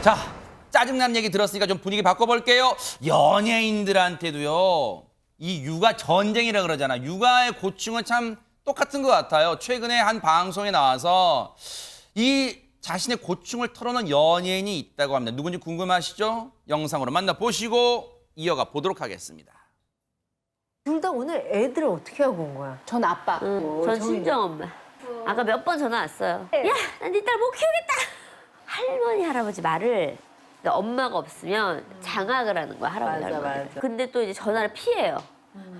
자, 짜증나는 얘기 들었으니까 좀 분위기 바꿔볼게요. 연예인들한테도요, 이 육아 전쟁이라 그러잖아. 육아의 고충은 참 똑같은 것 같아요. 최근에 한 방송에 나와서 이 자신의 고충을 털어놓은 연예인이 있다고 합니다. 누군지 궁금하시죠? 영상으로 만나보시고 이어가 보도록 하겠습니다. 둘 다 오늘 애들을 어떻게 하고 온 거야? 전 아빠. 전 친정 엄마. 아까 몇 번 전화 왔어요. 야, 난 네 딸 못 키우겠다. 할머니 할아버지 말을 엄마가 없으면 장악을 하는 거야, 할아버지 할머니. 근데 또 이제 전화를 피해요.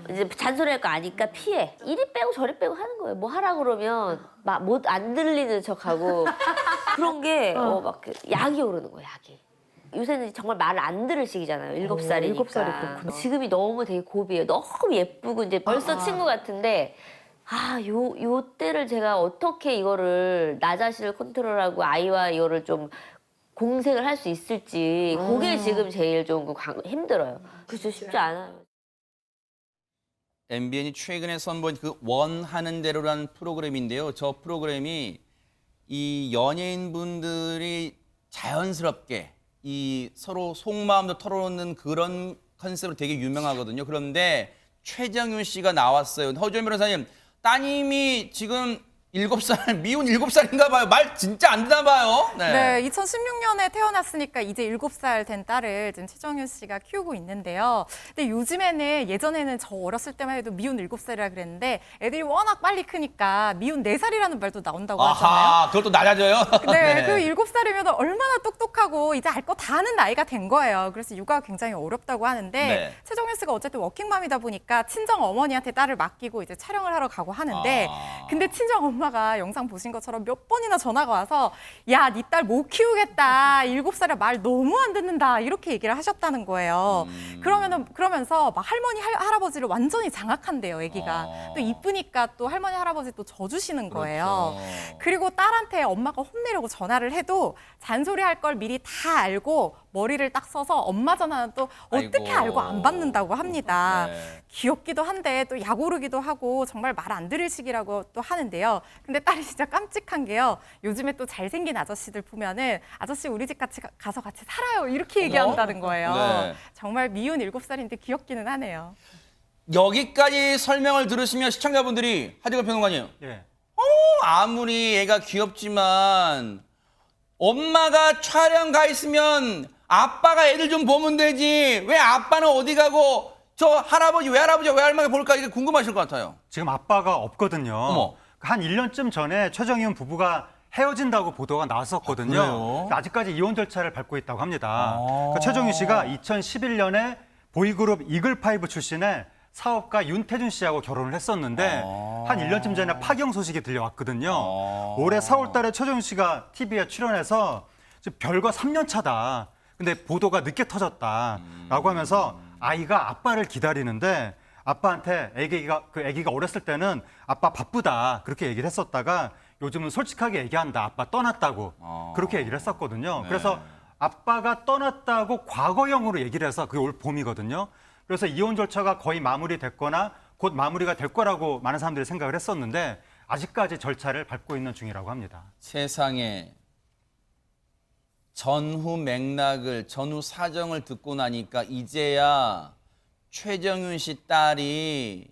이제 잔소리할 거 아니까 피해. 이리 빼고 저리 빼고 하는 거예요. 뭐 하라 그러면 막 못 안 들리는 척하고 그런 게 막 약이 오르는 거예요, 약이. 요새는 정말 말을 안 들을 시기잖아요. 7살이니까. 7살이 그렇구나. 지금이 너무 되게 고비예요. 너무 예쁘고 이제 벌써 친구 같은데 요 때를 제가 어떻게 이거를 나 자신을 컨트롤하고 아이와 이거를 좀 공생을 할 수 있을지 그게 지금 제일 좀 힘들어요. 그래서 쉽지 않아요. MBN이 최근에 선보인 그 원하는 대로라는 프로그램인데요. 저 프로그램이 이 연예인분들이 자연스럽게 이 서로 속마음도 털어놓는 그런 컨셉으로 되게 유명하거든요. 그런데 최정윤 씨가 나왔어요. 허주현 변호사님, 따님이 지금 7살, 미운 7살인가 봐요. 말 진짜 안 듣나 봐요. 네, 2016년에 태어났으니까 이제 7살 된 딸을 지금 최정윤 씨가 키우고 있는데요. 근데 요즘에는 예전에는 저 어렸을 때만 해도 미운 7살이라 그랬는데 애들이 워낙 빨리 크니까 미운 4살이라는 말도 나온다고 하잖아요. 아하, 그것도 낮아져요? 네, 그 7살이면 얼마나 똑똑하고 이제 알 거 다 아는 나이가 된 거예요. 그래서 육아가 굉장히 어렵다고 하는데 네. 최정윤 씨가 어쨌든 워킹맘이다 보니까 친정 어머니한테 딸을 맡기고 이제 촬영을 하러 가고 하는데 근데 친정 엄마가 영상 보신 것처럼 몇 번이나 전화가 와서 야, 네 딸 못 키우겠다. 7살에 말 너무 안 듣는다. 이렇게 얘기를 하셨다는 거예요. 그러면서 막 할머니, 할아버지를 완전히 장악한대요, 애기가. 또 이쁘니까 또 할머니, 할아버지 또 져주시는 거예요. 그렇죠. 그리고 딸한테 엄마가 혼내려고 전화를 해도 잔소리할 걸 미리 다 알고 머리를 딱 써서 엄마 전화는 또 어떻게 아이고. 알고 안 받는다고 합니다. 네. 귀엽기도 한데 또 약 오르기도 하고 정말 말 안 들을 시기라고 또 하는데요. 근데 딸이 진짜 깜찍한 게요. 요즘에 또 잘생긴 아저씨들 보면은 아저씨 우리 집 같이 가서 같이 살아요. 이렇게 얘기한다는 거예요. 네. 정말 미운 7살인데 귀엽기는 하네요. 여기까지 설명을 들으시면 시청자분들이 하재근 평론가님, 예. 아무리 애가 귀엽지만 엄마가 촬영 가 있으면 아빠가 애들 좀 보면 되지. 왜 아빠는 어디 가고 저 할아버지, 외할머니가 볼까 이게 궁금하실 것 같아요. 지금 아빠가 없거든요. 어머. 한 1년쯤 전에 최정윤 부부가 헤어진다고 보도가 나왔었거든요. 그래요? 아직까지 이혼 절차를 밟고 있다고 합니다. 그러니까 최정윤 씨가 2011년에 보이그룹 이글파이브 출신의 사업가 윤태준 씨하고 결혼을 했었는데 한 1년쯤 전에 파경 소식이 들려왔거든요. 올해 4월 달에 최정윤 씨가 TV에 출연해서 지금 별거 3년 차다. 근데 보도가 늦게 터졌다라고 하면서 아이가 아빠를 기다리는데 아빠한테 아기가 어렸을 때는 아빠 바쁘다 그렇게 얘기를 했었다가 요즘은 솔직하게 얘기한다. 아빠 떠났다고 그렇게 얘기를 했었거든요. 그래서 아빠가 떠났다고 과거형으로 얘기를 해서 그게 올 봄이거든요. 그래서 이혼 절차가 거의 마무리됐거나 곧 마무리가 될 거라고 많은 사람들이 생각을 했었는데 아직까지 절차를 밟고 있는 중이라고 합니다. 세상에 전후 맥락을, 전후 사정을 듣고 나니까 이제야 최정윤 씨 딸이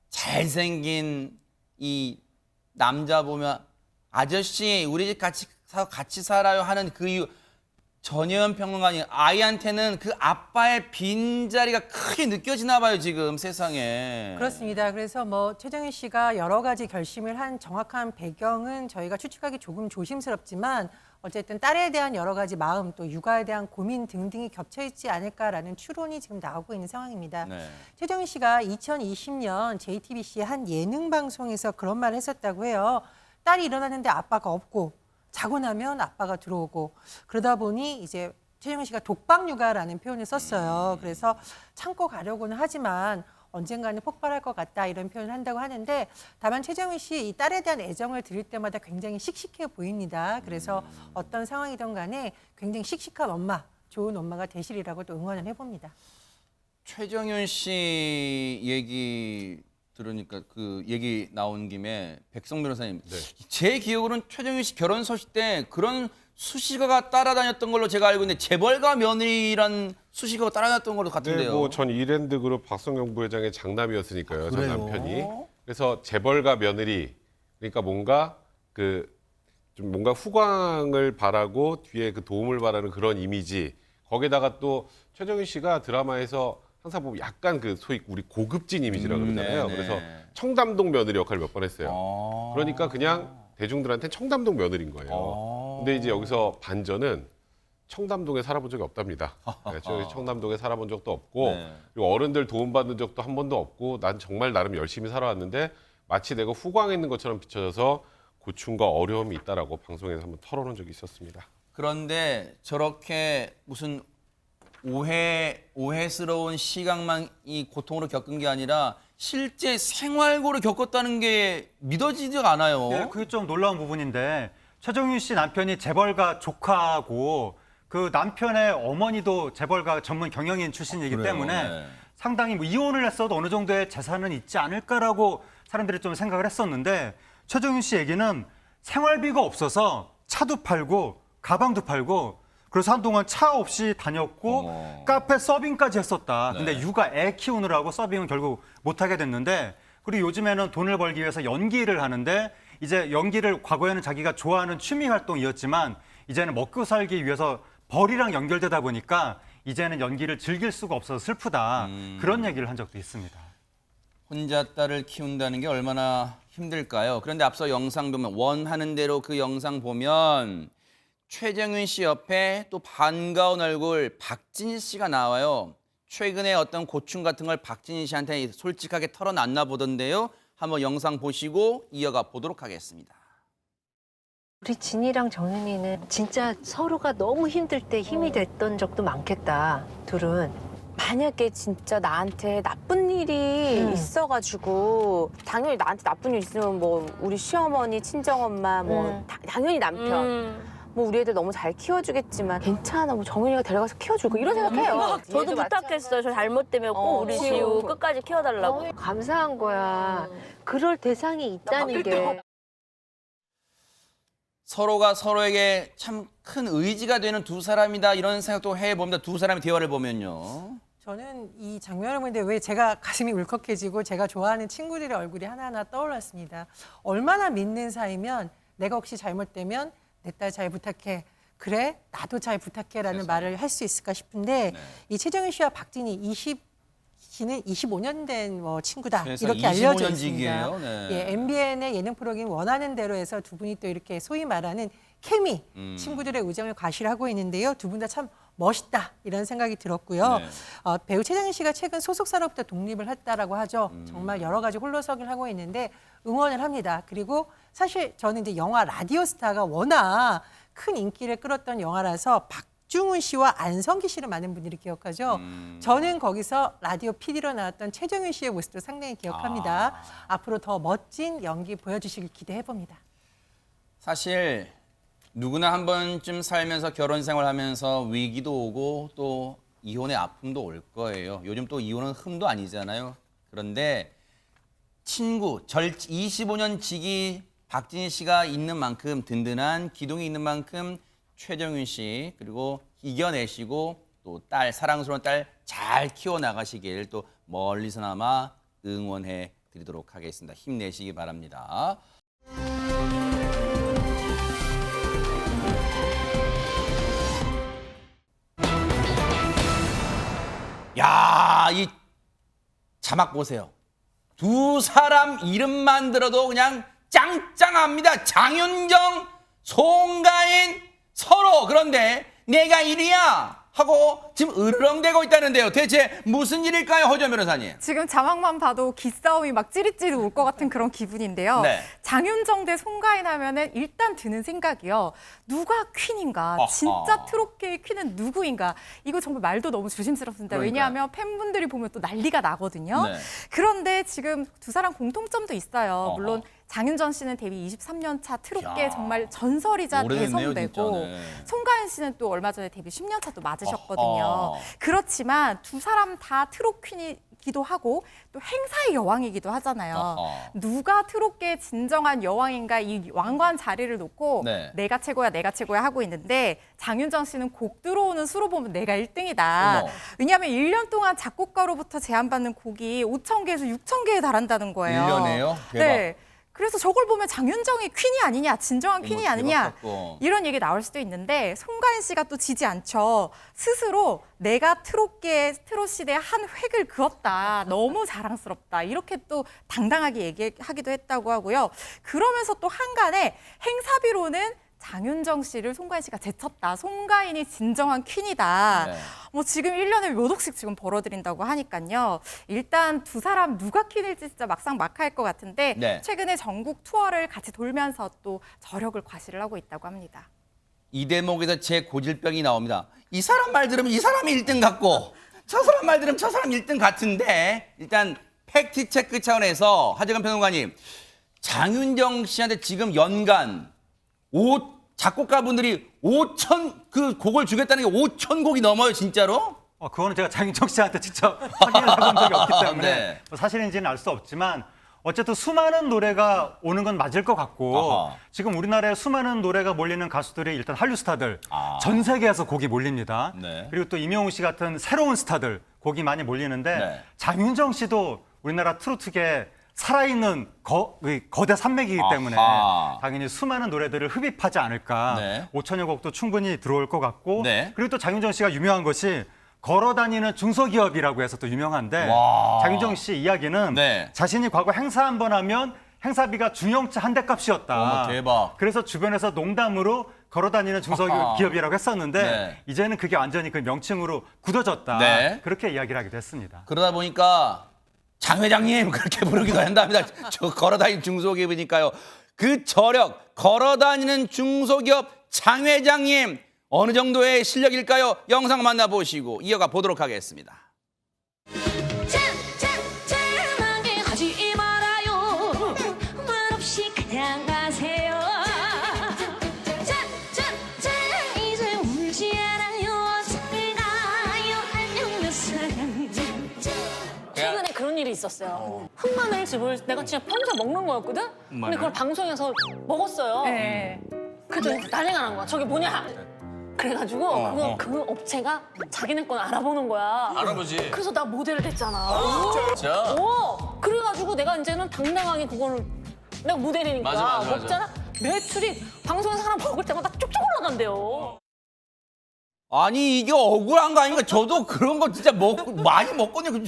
잘생긴 이 남자 보면 아저씨 우리 집 같이 살아요 하는 그 이유, 전혜연 평론가님, 아이한테는 그 아빠의 빈자리가 크게 느껴지나 봐요, 지금 세상에. 그렇습니다. 그래서 뭐 최정윤 씨가 여러 가지 결심을 한 정확한 배경은 저희가 추측하기 조금 조심스럽지만 어쨌든 딸에 대한 여러 가지 마음 또 육아에 대한 고민 등등이 겹쳐 있지 않을까라는 추론이 지금 나오고 있는 상황입니다. 네. 최정윤 씨가 2020년 JTBC의 한 예능 방송에서 그런 말을 했었다고 해요. 딸이 일어났는데 아빠가 없고 자고 나면 아빠가 들어오고 그러다 보니 이제 최정윤 씨가 독박 육아라는 표현을 썼어요. 그래서 참고 가려고는 하지만 언젠가는 폭발할 것 같다 이런 표현을 한다고 하는데 다만 최정윤 씨 이 딸에 대한 애정을 들을 때마다 굉장히 씩씩해 보입니다. 그래서 어떤 상황이든 간에 굉장히 씩씩한 엄마, 좋은 엄마가 되시리라고 또 응원을 해봅니다. 최정윤 씨 얘기 들으니까 그 얘기 나온 김에 백성 변호사님, 제 기억으로는 최정윤 씨 결혼 소식 때 그런 수식어가 따라다녔던 걸로 제가 알고 있는데 재벌가 며느리란 수식어가 따라다녔던 걸로 같은데요. 네, 뭐전 이랜드 그룹 박성경 부회장의 장남이었으니까요. 전 그래요? 남편이. 그래서 재벌가 며느리, 그러니까 뭔가 좀 뭔가 후광을 바라고 뒤에 그 도움을 바라는 그런 이미지. 거기다가 또 최정윤 씨가 드라마에서 항상 보면 약간 그 소위 우리 고급진 이미지라고 그러잖아요. 네네. 그래서 청담동 며느리 역할을 몇 번 했어요. 그러니까 그냥 대중들한테 청담동 며느리인 거예요. 근데 이제 여기서 반전은 청담동에 살아본 적이 없답니다. 저 청담동에 살아본 적도 없고 그리고 어른들 도움받은 적도 한 번도 없고 난 정말 나름 열심히 살아왔는데 마치 내가 후광에 있는 것처럼 비춰져서 고충과 어려움이 있다라고 방송에서 한번 털어놓은 적이 있었습니다. 그런데 저렇게 무슨 오해스러운 시각만 이 고통으로 겪은 게 아니라 실제 생활고를 겪었다는 게 믿어지지가 않아요. 네, 그게 좀 놀라운 부분인데 최정윤 씨 남편이 재벌가 조카고 그 남편의 어머니도 재벌가 전문 경영인 출신이기 그래요? 때문에 네. 상당히 뭐 이혼을 했어도 어느 정도의 재산은 있지 않을까라고 사람들이 좀 생각을 했었는데 최정윤 씨 얘기는 생활비가 없어서 차도 팔고 가방도 팔고 그래서 한동안 차 없이 다녔고 카페 서빙까지 했었다. 근데 육아 애 키우느라고 서빙은 결국 못하게 됐는데 그리고 요즘에는 돈을 벌기 위해서 연기를 하는데 이제 연기를 과거에는 자기가 좋아하는 취미 활동이었지만 이제는 먹고 살기 위해서 벌이랑 연결되다 보니까 이제는 연기를 즐길 수가 없어서 슬프다. 그런 얘기를 한 적도 있습니다. 혼자 딸을 키운다는 게 얼마나 힘들까요? 그런데 앞서 영상 보면 원하는 대로 그 영상 보면 최정윤 씨 옆에 또 반가운 얼굴 박진희 씨가 나와요. 최근에 어떤 고충 같은 걸 박진희 씨한테 솔직하게 털어놨나 보던데요. 한번 영상 보시고 이어가 보도록 하겠습니다. 우리 진이랑 정윤이는 진짜 서로가 너무 힘들 때 힘이 됐던 적도 많겠다, 둘은. 만약에 진짜 나한테 나쁜 일이 있어가지고 당연히 나한테 나쁜 일 있으면 뭐 우리 시어머니, 친정엄마, 뭐 당연히 남편 뭐 우리 애들 너무 잘 키워주겠지만 괜찮아, 뭐 정윤이가 데려가서 키워주고 이런 생각해요. 저도 부탁했어요. 저 잘못되면 꼭 우리 지우 끝까지 키워달라고. 감사한 거야. 그럴 대상이 있다는 게. 서로가 서로에게 참 큰 의지가 되는 두 사람이다 이런 생각도 해봅니다. 두 사람의 대화를 보면요. 저는 이 장면을 보는데 왜 제가 가슴이 울컥해지고 제가 좋아하는 친구들의 얼굴이 하나하나 떠올랐습니다. 얼마나 믿는 사이면 내가 혹시 잘못되면 내 딸 잘 부탁해. 그래, 나도 잘 부탁해라는 말을 할 수 있을까 싶은데 이 최정윤 씨와 박진희 씨는 25년 된 친구다 이렇게 알려져 있습니다. 네. 예, MBN의 예능 프로그램 원하는 대로 해서 두 분이 또 이렇게 소위 말하는 케미, 친구들의 우정을 과시하고 있는데요. 두 분 다 참 멋있다 이런 생각이 들었고요. 네. 배우 최정윤 씨가 최근 소속사로부터 독립을 했다라고 하죠. 정말 여러 가지 홀로서기를 하고 있는데 응원을 합니다. 그리고 사실 저는 이제 영화 라디오스타가 워낙 큰 인기를 끌었던 영화라서 박중훈 씨와 안성기 씨를 많은 분들이 기억하죠. 저는 거기서 라디오 PD로 나왔던 최정윤 씨의 모습도 상당히 기억합니다. 앞으로 더 멋진 연기 보여주시길 기대해봅니다. 사실 누구나 한 번쯤 살면서 결혼 생활하면서 위기도 오고 또 이혼의 아픔도 올 거예요. 요즘 또 이혼은 흠도 아니잖아요. 그런데 친구, 25년 지기 박진희 씨가 있는 만큼 든든한 기둥이 있는 만큼 최정윤 씨 그리고 이겨내시고 또 딸, 사랑스러운 딸 잘 키워나가시길 또 멀리서나마 응원해 드리도록 하겠습니다. 힘내시기 바랍니다. 자, 이 자막 보세요. 두 사람 이름만 들어도 그냥 짱짱합니다. 장윤정, 송가인 서로. 그런데 내가 1위야 하고 지금 으르렁대고 있다는데요. 대체 무슨 일일까요, 허지연 변호사님? 지금 자막만 봐도 기싸움이 막 찌릿찌릿 올 것 같은 그런 기분인데요. 네. 장윤정 대 송가인 하면은 일단 드는 생각이요. 누가 퀸인가? 진짜 트롯계의 퀸은 누구인가? 이거 정말 말도 너무 조심스럽습니다. 그러니까요. 왜냐하면 팬분들이 보면 또 난리가 나거든요. 네. 그런데 지금 두 사람 공통점도 있어요. 물론 장윤정 씨는 데뷔 23년 차 트롯계 야. 정말 전설이자 오래됐네요, 대선배고 진짜. 네. 송가인 씨는 또 얼마 전에 데뷔 10년 차 또 맞으셨거든요. 그렇지만 두 사람 다 트롯 퀸이기도 하고 또 행사의 여왕이기도 하잖아요. 누가 트롯계의 진정한 여왕인가 이 왕관 자리를 놓고 네. 내가 최고야 내가 최고야 하고 있는데 장윤정 씨는 곡 들어오는 수로 보면 내가 1등이다. 어머. 왜냐하면 1년 동안 작곡가로부터 제안받는 곡이 5,000개에서 6,000개에 달한다는 거예요. 1년에요? 대박. 네. 그래서 저걸 보면 장윤정이 퀸이 아니냐, 진정한 퀸이 대박 아니냐 사건. 이런 얘기 나올 수도 있는데 송가인 씨가 또 지지 않죠. 스스로 내가 트롯 시대의 한 획을 그었다. 너무 자랑스럽다. 이렇게 또 당당하게 얘기하기도 했다고 하고요. 그러면서 또 한간에 행사비로는 장윤정 씨를 송가인 씨가 제쳤다. 송가인이 진정한 퀸이다. 네. 뭐 지금 1년에 몇 억씩 지금 벌어들인다고 하니까요. 일단 두 사람 누가 퀸일지 진짜 막상막하일 것 같은데 네. 최근에 전국 투어를 같이 돌면서 또 저력을 과시를 하고 있다고 합니다. 이 대목에서 제 고질병이 나옵니다. 이 사람 말 들으면 이 사람이 1등 같고 저 사람 말 들으면 저 사람 1등 같은데 일단 팩트 체크 차원에서 하재근 평론가님 장윤정 씨한테 지금 연간 작곡가분들이 5천 그 곡을 주겠다는 게 5천 곡이 넘어요, 진짜로? 그거는 제가 장윤정 씨한테 직접 확인을 해본 적이 없기 때문에 네. 사실인지는 알 수 없지만 어쨌든 수많은 노래가 오는 건 맞을 것 같고 아하. 지금 우리나라에 수많은 노래가 몰리는 가수들이 일단 한류 스타들 전 세계에서 곡이 몰립니다. 네. 그리고 또 임영웅 씨 같은 새로운 스타들 곡이 많이 몰리는데 네. 장윤정 씨도 우리나라 트로트계 살아있는 거대 산맥이기 때문에 아하. 당연히 수많은 노래들을 흡입하지 않을까. 네. 5천여 곡도 충분히 들어올 것 같고 네. 그리고 또 장윤정 씨가 유명한 것이 걸어다니는 중소기업이라고 해서 또 유명한데 와. 장윤정 씨 이야기는 네. 자신이 과거 행사 한 번 하면 행사비가 중형차 한 대 값이었다. 어머, 대박. 그래서 주변에서 농담으로 걸어다니는 중소기업이라고 했었는데 네. 이제는 그게 완전히 그 명칭으로 굳어졌다. 네. 그렇게 이야기를 하기도 했습니다. 그러다 보니까 장 회장님 그렇게 부르기도 한답니다. 저 걸어다니는 중소기업이니까요. 그 저력 걸어다니는 중소기업 장 회장님 어느 정도의 실력일까요? 영상 만나보시고 이어가 보도록 하겠습니다. 짠하게 가지 말아요. 말없이 그냥 가세요. 짠 이제 울지 않아요. 가요 안녕 사랑. 최근에 그런 일이 있었어요. 흑마늘즙을 내가 진짜 평소에 먹는 거였거든? 근데 그걸 방송에서 먹었어요. 네. 그랬더니 난리가 난 거야. 저게 뭐냐? 그래가지고 그 업체가 자기네 건 알아보는 거야. 알아보지. 그래서 나 모델 됐잖아. 진짜? 그래가지고 내가 이제는 당당하게 그거를 내가 모델이니까 맞아. 먹잖아. 매출이 방송에서 사람 먹을 때마다 쭉쭉 올라간대요. 아니 이게 억울한 거 아닌가? 저도 그런 거 진짜 많이 먹거든요.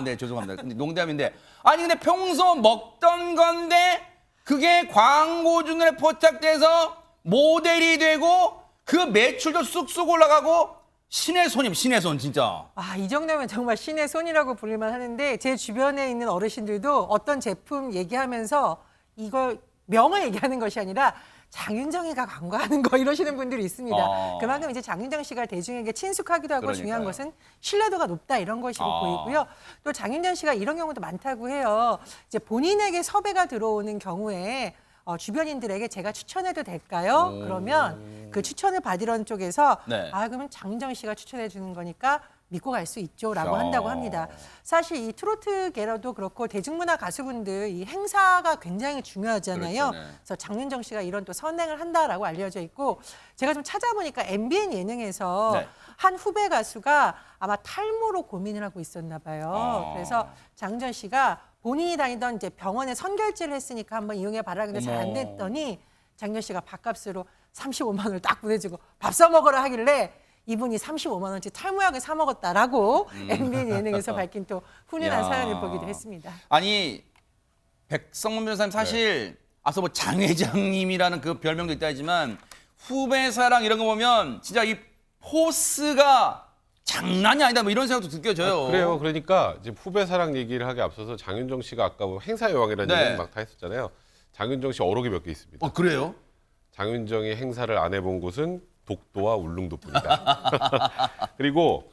네, 죄송합니다. 근데 농담인데 아니 근데 평소 먹던 건데 그게 광고주들에 포착돼서 모델이 되고 그 매출도 쑥쑥 올라가고 신의 손 진짜. 이 정도면 정말 신의 손이라고 부를만 하는데 제 주변에 있는 어르신들도 어떤 제품 얘기하면서 이걸 명을 얘기하는 것이 아니라 장윤정이가 광고하는 거 이러시는 분들이 있습니다. 그만큼 이제 장윤정 씨가 대중에게 친숙하기도 하고 그러니까요. 중요한 것은 신뢰도가 높다 이런 것으로 보이고요. 또 장윤정 씨가 이런 경우도 많다고 해요. 이제 본인에게 섭외가 들어오는 경우에 주변인들에게 제가 추천해도 될까요? 그러면 그 추천을 받으려는 쪽에서 네. 그러면 장윤정 씨가 추천해 주는 거니까 믿고 갈 수 있죠라고 한다고 합니다. 사실 이 트로트계로도 그렇고 대중문화 가수분들 이 행사가 굉장히 중요하잖아요. 그렇죠, 네. 그래서 장윤정 씨가 이런 또 선행을 한다라고 알려져 있고 제가 좀 찾아보니까 MBN 예능에서 네. 한 후배 가수가 아마 탈모로 고민을 하고 있었나 봐요. 그래서 장윤정 씨가 본인이 다니던 이제 병원에 선결제를 했으니까 한번 이용해 봐라. 근데 잘 안 됐더니 장윤정 씨가 밥값으로 35만 원을 딱 보내주고 밥 사 먹으라 하길래 이분이 35만 원치 탈모약을 사 먹었다라고 MBN 예능에서 밝힌 또 훈훈한 야. 사연을 보기도 했습니다. 아니 백성문 변호사님 사실 앞서 뭐 장 회장님이라는 그 별명도 있다 하지만 후배 사랑 이런 거 보면 진짜 이 포스가 장난이 아니다 뭐 이런 생각도 느껴져요. 그래요. 그러니까 이제 후배 사랑 얘기를 하기 앞서서 장윤정 씨가 아까 뭐 행사 여왕이라는 네. 얘기를 막 다 했었잖아요. 장윤정 씨 어록이 몇 개 있습니다. 그래요? 장윤정이 행사를 안 해본 곳은 독도와 울릉도뿐이다. 그리고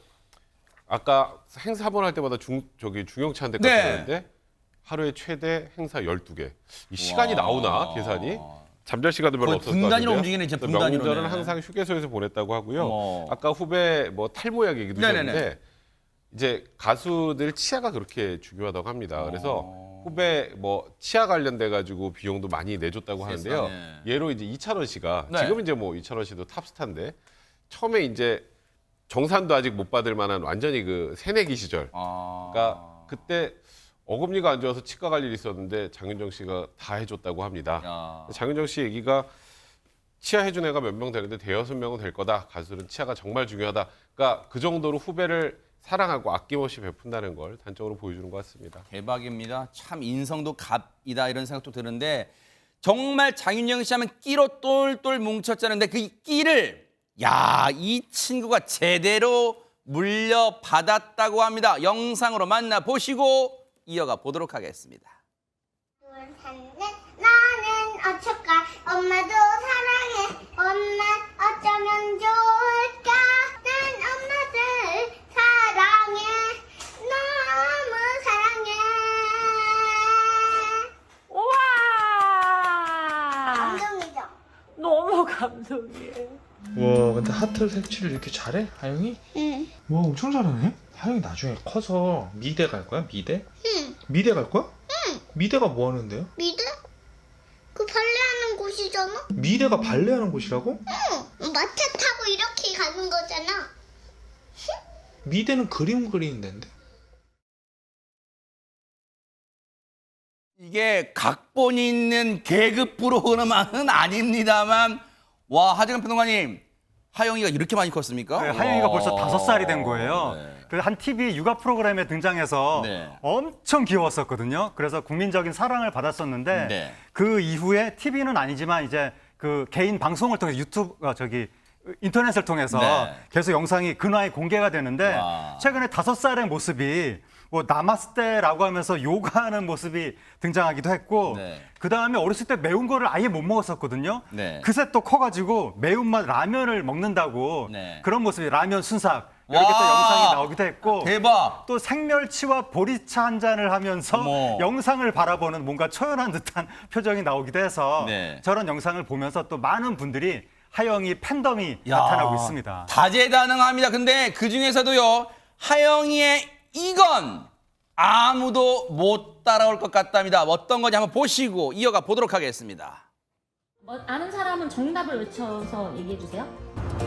아까 행사 한 번 할 때마다 중형차한테 네. 갔었는데 하루에 최대 행사 12개. 이 시간이 나오나 계산이? 잠잘 시간도 별로 거의 없었을 것 분단위로 같은데요. 움직이네, 진짜 분단위로네. 명절은 항상 휴게소에서 보냈다고 하고요. 아까 후배 뭐 탈모약 얘기도 하셨는데 이제 가수들 치아가 그렇게 중요하다고 합니다. 그래서 후배 뭐 치아 관련돼 가지고 비용도 많이 내줬다고 하는데요. 예로 이제 이찬원 씨가 네. 지금 이제 뭐 이찬원 씨도 탑스타인데 처음에 이제 정산도 아직 못 받을 만한 완전히 그 새내기 시절. 그러니까 그때 어금니가 안 좋아서 치과 갈 일이 있었는데 장윤정 씨가 다 해줬다고 합니다. 장윤정 씨 얘기가 치아 해준 애가 몇 명 되는데 대여섯 명은 될 거다. 가수는 치아가 정말 중요하다. 그러니까 그 정도로 후배를 사랑하고 아낌없이 베푼다는 걸 단적으로 보여주는 것 같습니다. 대박입니다. 참 인성도 갑이다 이런 생각도 드는데 정말 장윤정 씨 하면 끼로 똘똘 뭉쳤잖아요. 근데 그 끼를 이 친구가 제대로 물려받았다고 합니다. 영상으로 만나보시고 이어가 보도록 하겠습니다. 둘, 셋, 넷. 나는 어쩔까? 엄마도 사랑해. 엄마 어쩌면 좋을까? 난 엄마들 사랑해. 너무 사랑해. 우와! 감동이죠? 너무 감동이에요. 와, 근데 하트 색칠을 이렇게 잘해? 하영이? 응. 와, 엄청 잘하네. 하영이 나중에 커서 미대 갈 거야? 미대? 응. 미대 갈 거야? 응. 미대가 뭐 하는데요? 미대? 그 발레하는 곳이잖아? 미대가 발레하는 곳이라고? 응. 마차 타고 이렇게 가는 거잖아. 미대는 그림 그리는 데인데. 이게 각본 있는 계급 프로그램은 아닙니다만 와 하재근 평론가님 하영이가 이렇게 많이 컸습니까? 네, 하영이가 벌써 5살이 된 거예요. 그래서 한 TV 육아 프로그램에 등장해서 엄청 귀여웠었거든요. 그래서 국민적인 사랑을 받았었는데 그 이후에 TV는 아니지만 이제 그 개인 방송을 통해서 유튜브 인터넷을 통해서 계속 영상이 근화에 공개가 되는데 최근에 5살의 모습이 뭐 나마스테라고 하면서 요가하는 모습이 등장하기도 했고 그 다음에 어렸을 때 매운 거를 아예 못 먹었었거든요. 그새 또 커가지고 매운맛 라면을 먹는다고 그런 모습이 라면 순삭 이렇게 또 영상이 나오기도 했고 대박. 또 생멸치와 보리차 한 잔을 하면서 영상을 바라보는 뭔가 초연한 듯한 표정이 나오기도 해서 저런 영상을 보면서 또 많은 분들이 하영이 팬덤이 나타나고 있습니다. 다재다능합니다. 근데 그중에서도요 하영이의 이건 아무도 못 따라올 것 같답니다. 어떤 건지 한번 보시고 이어가 보도록 하겠습니다. 아는 사람은 정답을 외쳐서 얘기해 주세요.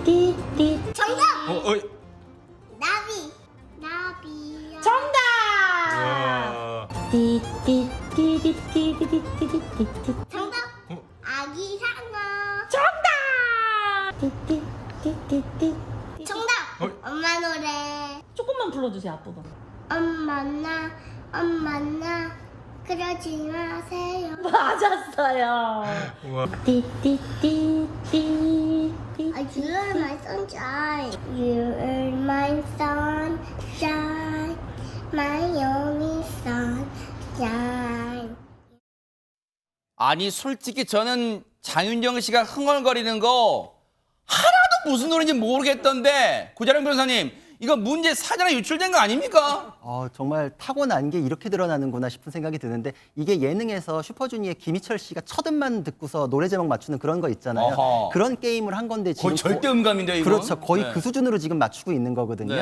띠띠. 정답! 나비. 정답! 띠띠띠띠띠띠띠띠띠. 정답! 아기 상어. 정답! 띠띠띠띠띠. 정답! 엄마 노래. 조금만 불러주세요, 앞부분. 엄마 나 그러지 마세요. 맞았어요. 띠띠띠띠띠. You are my sunshine. You are my sunshine. My only sunshine. 아니 솔직히 저는 장윤정 씨가 흥얼거리는 거 하나도 무슨 노래인지 모르겠던데 구자령 변호사님 이거 문제 사전에 유출된 거 아닙니까? 정말 타고난 게 이렇게 드러나는구나 싶은 생각이 드는데 이게 예능에서 슈퍼주니어의 김희철 씨가 첫 음만 듣고서 노래 제목 맞추는 그런 거 있잖아요. 어허. 그런 게임을 한 건데 지금 거의 절대 음감인데요, 이건? 그렇죠. 거의 그 수준으로 지금 맞추고 있는 거거든요.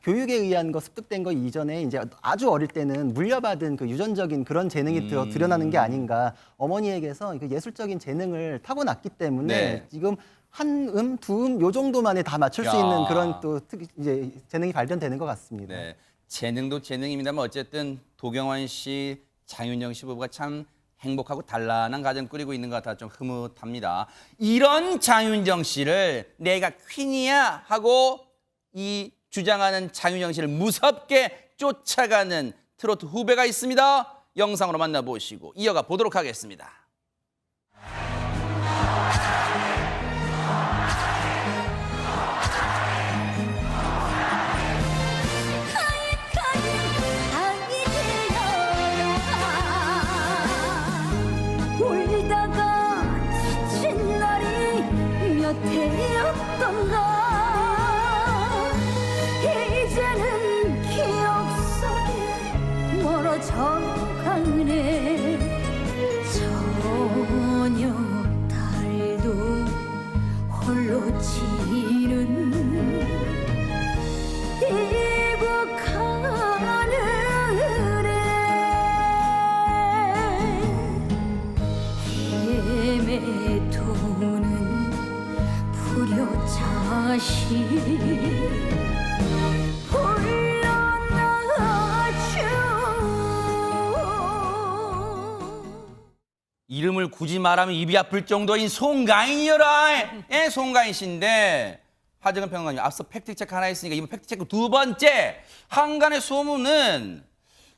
교육에 의한 거 습득된 거 이전에 이제 아주 어릴 때는 물려받은 그 유전적인 그런 재능이 드러나는 게 아닌가. 어머니에게서 그 예술적인 재능을 타고났기 때문에 지금 한 두 요 정도만에 다 맞출 수 있는 그런 또 이제 재능이 발견되는 것 같습니다. 재능도 재능입니다만 어쨌든 도경환 씨, 장윤정 씨 부부가 참 행복하고 단란한 가정 꾸리고 있는 것 같아 좀 흐뭇합니다. 이런 장윤정 씨를 내가 퀸이야 하고 이 주장하는 장윤영 씨를 무섭게 쫓아가는 트로트 후배가 있습니다. 영상으로 만나보시고 이어가 보도록 하겠습니다. 울다가 지친 날이 몇 해였던가 이제는 기억 속에 멀어져 가네 저녁 달도 홀로 지는 이북 하늘에 헤매도는 불효자식 이름을 굳이 말하면 입이 아플 정도인 송가인이여라. 예, 송가인 씨인데 하정은 평론가님 앞서 팩트체크 하나 했으니까 이번 팩트체크 두 번째. 한간의 소문은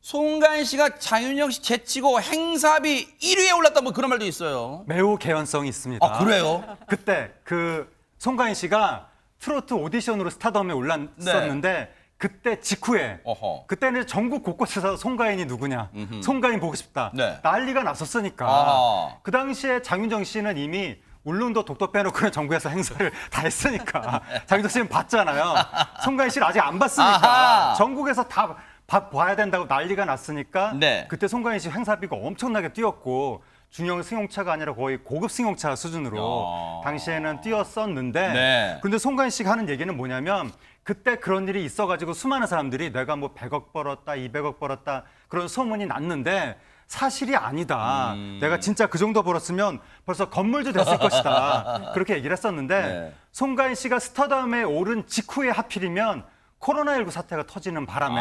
송가인 씨가 장윤영 씨 제치고 행사비 1위에 올랐다 뭐 그런 말도 있어요. 매우 개연성이 있습니다. 아, 그래요? 그때 그 송가인 씨가 트로트 오디션으로 스타덤에 올랐었는데 그때 직후에 그때는 전국 곳곳에서 송가인이 누구냐, 송가인 보고 싶다 난리가 났었으니까 그 당시에 장윤정 씨는 이미 울릉도 독도 빼놓고는 전국에서 행사를 다 했으니까 장윤정 씨는 봤잖아요. 송가인 씨를 아직 안 봤으니까 전국에서 다 봐야 된다고 난리가 났으니까 그때 송가인 씨 행사비가 엄청나게 뛰었고 중형 승용차가 아니라 거의 고급 승용차 수준으로 당시에는 뛰었었는데 그런데 송가인 씨가 하는 얘기는 뭐냐면 그때 그런 일이 있어가지고 수많은 사람들이 내가 뭐 100억 벌었다, 200억 벌었다 그런 소문이 났는데 사실이 아니다. 내가 진짜 그 정도 벌었으면 벌써 건물주 됐을 것이다. 그렇게 얘기를 했었는데 송가인 씨가 스타덤에 오른 직후에 하필이면 코로나19 사태가 터지는 바람에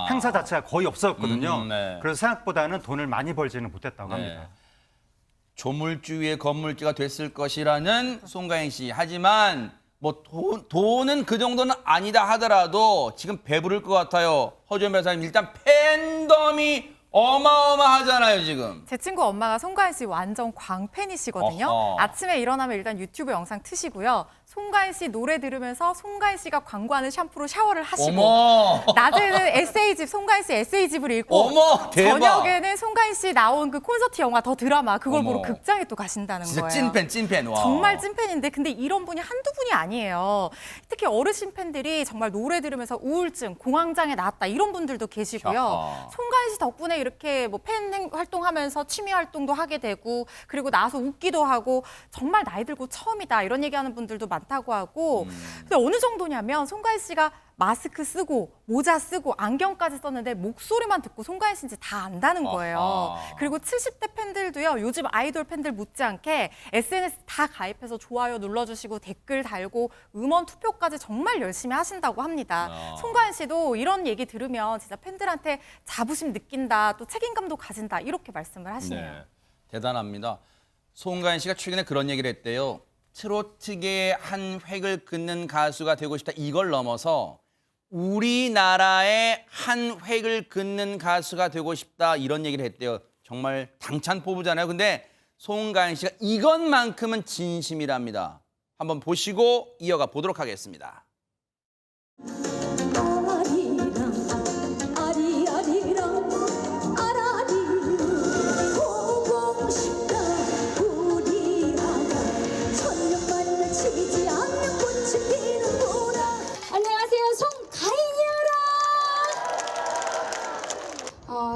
행사 자체가 거의 없었거든요. 그래서 생각보다는 돈을 많이 벌지는 못했다고 합니다. 조물주의 건물주가 됐을 것이라는 송가인 씨. 하지만 뭐 돈은 그 정도는 아니다 하더라도 지금 배부를 것 같아요. 허주연 변호사님 일단 팬덤이 어마어마하잖아요 지금. 제 친구 엄마가 송가인 씨 완전 광팬이시거든요. 아침에 일어나면 일단 유튜브 영상 트시고요. 송가인 씨 노래 들으면서 송가인 씨가 광고하는 샴푸로 샤워를 하시고 낮에는 에세이집, 송가인 씨 에세이집을 읽고 저녁에는 송가인 씨 나온 그 콘서트 영화 더 드라마 그걸 보러 극장에 또 가신다는 진짜 거예요. 찐팬. 와. 정말 찐팬인데 근데 이런 분이 한두 분이 아니에요. 특히 어르신 팬들이 정말 노래 들으면서 우울증, 공황장애 나았다 이런 분들도 계시고요. 송가인 씨 덕분에 이렇게 뭐 팬 활동하면서 취미 활동도 하게 되고 그리고 나와서 웃기도 하고 정말 나이 들고 처음이다 이런 얘기하는 분들도 많다고 하고 근데 어느 정도냐면 송가인 씨가 마스크 쓰고 모자 쓰고 안경까지 썼는데 목소리만 듣고 송가인 씨인지 다 안다는 거예요. 그리고 70대 팬들도요. 요즘 아이돌 팬들 못지않게 SNS 다 가입해서 좋아요 눌러주시고 댓글 달고 음원 투표까지 정말 열심히 하신다고 합니다. 송가인 씨도 이런 얘기 들으면 진짜 팬들한테 자부심 느낀다 또 책임감도 가진다 이렇게 말씀을 하시네요. 네, 대단합니다. 송가인 씨가 최근에 그런 얘기를 했대요. 트로트계의 한 획을 긋는 가수가 되고 싶다. 이걸 넘어서 우리나라의 한 획을 긋는 가수가 되고 싶다. 이런 얘기를 했대요. 정말 당찬 포부잖아요. 근데 송가인 씨가 이것만큼은 진심이랍니다. 한번 보시고 이어가 보도록 하겠습니다.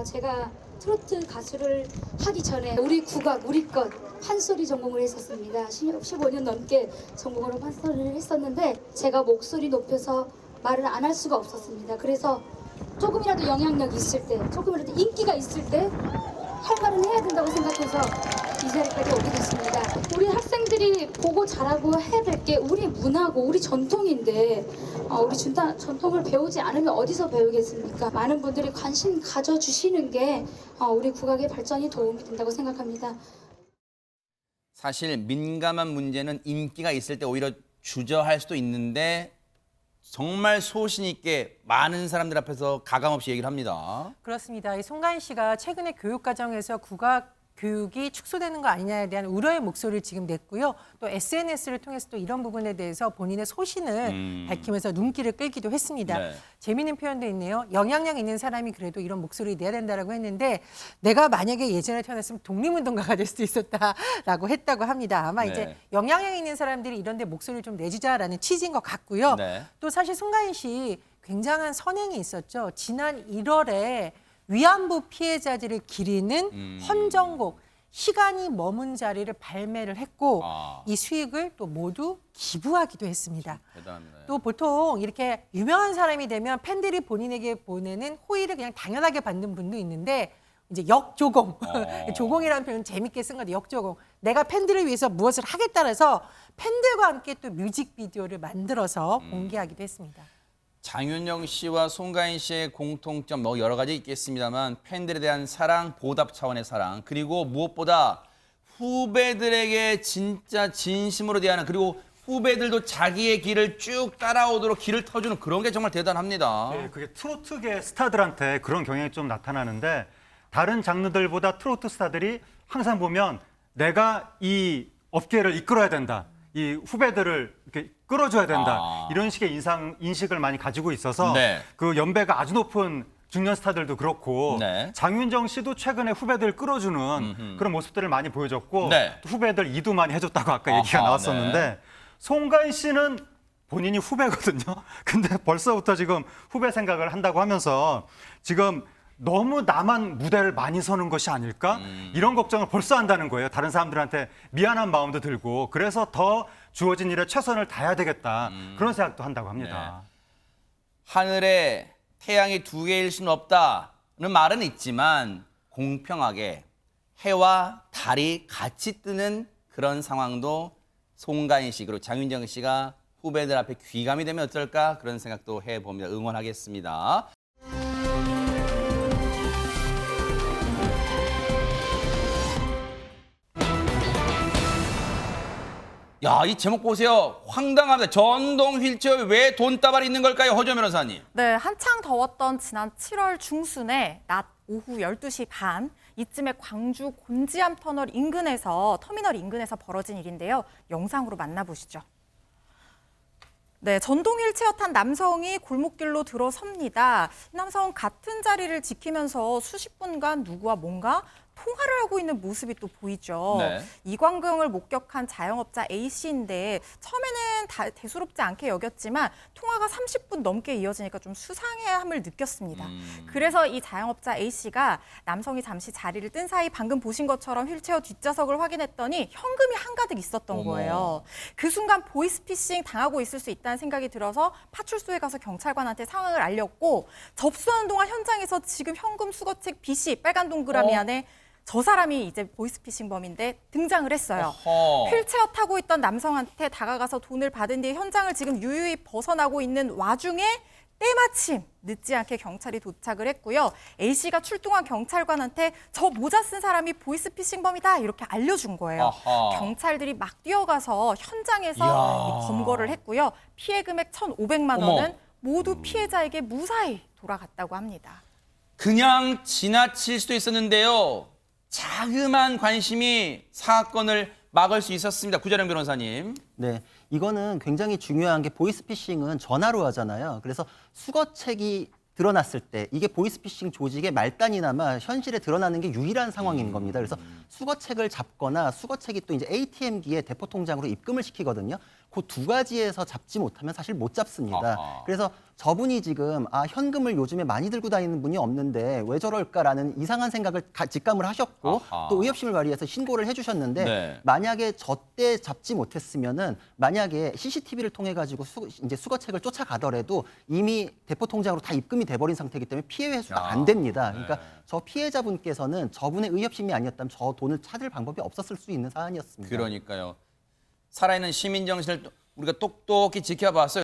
제가 트로트 가수를 하기 전에 우리 국악, 우리 것 판소리 전공을 했었습니다. 15년 넘게 전공으로 판소리를 했었는데 제가 목소리 높여서 말을 안 할 수가 없었습니다. 그래서 조금이라도 영향력이 있을 때, 조금이라도 인기가 있을 때 할 말은 해야 된다고 생각해서 이 자리까지 오게 됐습니다. 우리 학생들이 보고 잘하고 해야 될 게 우리 문화고 우리 전통인데 우리 전통을 배우지 않으면 어디서 배우겠습니까? 많은 분들이 관심 가져주시는 게 우리 국악의 발전이 도움이 된다고 생각합니다. 사실 민감한 문제는 인기가 있을 때 오히려 주저할 수도 있는데 정말 소신 있게 많은 사람들 앞에서 가감없이 얘기를 합니다. 그렇습니다. 이 송가인 씨가 최근에 교육과정에서 국악 교육이 축소되는 거 아니냐에 대한 우려의 목소리를 지금 냈고요. 또 SNS를 통해서 또 이런 부분에 대해서 본인의 소신을 밝히면서 눈길을 끌기도 했습니다. 네. 재미있는 표현도 있네요. 영향력 있는 사람이 그래도 이런 목소리를 내야 된다고 했는데 내가 만약에 예전에 태어났으면 독립운동가가 될 수도 있었다라고 했다고 합니다. 아마 네. 이제 영향력 있는 사람들이 이런 데 목소리를 좀 내주자라는 취지인 것 같고요. 네. 또 사실 송가인 씨 굉장한 선행이 있었죠. 지난 1월에 위안부 피해자들을 기리는 헌정곡 시간이 머문 자리를 발매를 했고 이 수익을 또 모두 기부하기도 했습니다. 대단합니다. 또 보통 이렇게 유명한 사람이 되면 팬들이 본인에게 보내는 호의를 그냥 당연하게 받는 분도 있는데 이제 역조공, 조공이라는 표현 재밌게 쓴 건데 역조공. 내가 팬들을 위해서 무엇을 하겠다 해서 팬들과 함께 또 뮤직비디오를 만들어서 공개하기도 했습니다. 장윤정 씨와 송가인 씨의 공통점 뭐 여러 가지 있겠습니다만 팬들에 대한 사랑, 보답 차원의 사랑, 그리고 무엇보다 후배들에게 진짜 진심으로 대하는, 그리고 후배들도 자기의 길을 쭉 따라오도록 길을 터주는 그런 게 정말 대단합니다. 네, 그게 트로트계 스타들한테 그런 경향이 좀 나타나는데 다른 장르들보다 트로트 스타들이 항상 보면 내가 이 업계를 이끌어야 된다. 이 후배들을 이렇게 끌어줘야 된다. 이런 식의 인식을 많이 가지고 있어서 네. 그 연배가 아주 높은 중년 스타들도 그렇고 네. 장윤정 씨도 최근에 후배들 끌어주는 그런 모습들을 많이 보여줬고 네. 또 후배들 이도 많이 해줬다고 아까 얘기가 나왔었는데 네. 송가인 씨는 본인이 후배거든요. 근데 벌써부터 지금 후배 생각을 한다고 하면서 지금 너무 나만 무대를 많이 서는 것이 아닐까? 이런 걱정을 벌써 한다는 거예요. 다른 사람들한테 미안한 마음도 들고 그래서 더 주어진 일에 최선을 다해야 되겠다. 그런 생각도 한다고 합니다. 네. 하늘에 태양이 두 개일 수는 없다는 말은 있지만 공평하게 해와 달이 같이 뜨는 그런 상황도 송가인 씨 그리고 장윤정 씨가 후배들 앞에 귀감이 되면 어떨까 그런 생각도 해봅니다. 응원하겠습니다. 야, 이 제목 보세요. 황당합니다. 전동 휠체어에 왜 돈다발이 있는 걸까요? 허재 변호사님. 네, 한창 더웠던 지난 7월 중순에 낮 오후 12시 반 이쯤에 광주 곤지암 터미널 인근에서 벌어진 일인데요. 영상으로 만나보시죠. 네, 전동 휠체어 탄 남성이 골목길로 들어섭니다. 이 남성은 같은 자리를 지키면서 수십 분간 누구와 뭔가 통화를 하고 있는 모습이 또 보이죠. 네. 이 광경을 목격한 자영업자 A씨인데 처음에는 대수롭지 않게 여겼지만 통화가 30분 넘게 이어지니까 좀 수상해함을 느꼈습니다. 그래서 이 자영업자 A씨가 남성이 잠시 자리를 뜬 사이 방금 보신 것처럼 휠체어 뒷좌석을 확인했더니 현금이 한가득 있었던 거예요. 그 순간 보이스피싱 당하고 있을 수 있다는 생각이 들어서 파출소에 가서 경찰관한테 상황을 알렸고 접수하는 동안 현장에서 지금 현금 수거책 B씨 빨간 동그라미 안에 저 사람이 이제 보이스피싱범인데 등장을 했어요. 휠체어 타고 있던 남성한테 다가가서 돈을 받은 뒤에 현장을 지금 유유히 벗어나고 있는 와중에 때마침 늦지 않게 경찰이 도착을 했고요. A씨가 출동한 경찰관한테 저 모자 쓴 사람이 보이스피싱범이다 이렇게 알려준 거예요. 경찰들이 막 뛰어가서 현장에서 검거를 했고요. 피해 금액 1,500만 원은 모두 피해자에게 무사히 돌아갔다고 합니다. 그냥 지나칠 수도 있었는데요. 자그마한 관심이 사건을 막을 수 있었습니다. 구자령 변호사님. 네, 이거는 굉장히 중요한 게 보이스피싱은 전화로 하잖아요. 그래서 수거책이 드러났을 때 이게 보이스피싱 조직의 말단이나마 현실에 드러나는 게 유일한 상황인 겁니다. 그래서 수거책을 잡거나 수거책이 또 이제 ATM기에 대포 통장으로 입금을 시키거든요. 그 두 가지에서 잡지 못하면 사실 못 잡습니다. 그래서 저분이 지금 현금을 요즘에 많이 들고 다니는 분이 없는데 왜 저럴까라는 이상한 생각을 직감을 하셨고 또 의협심을 발휘해서 신고를 해주셨는데 네. 만약에 저때 잡지 못했으면은 만약에 CCTV를 통해 가지고 이제 수거책을 쫓아가더라도 이미 대포 통장으로 다 입금이 돼버린 상태이기 때문에 피해 회수가 안 됩니다. 그러니까 저 피해자분께서는 저분의 의협심이 아니었다면 저 돈을 찾을 방법이 없었을 수 있는 사안이었습니다. 그러니까요. 살아있는 시민 정신을 우리가 똑똑히 지켜봤어요.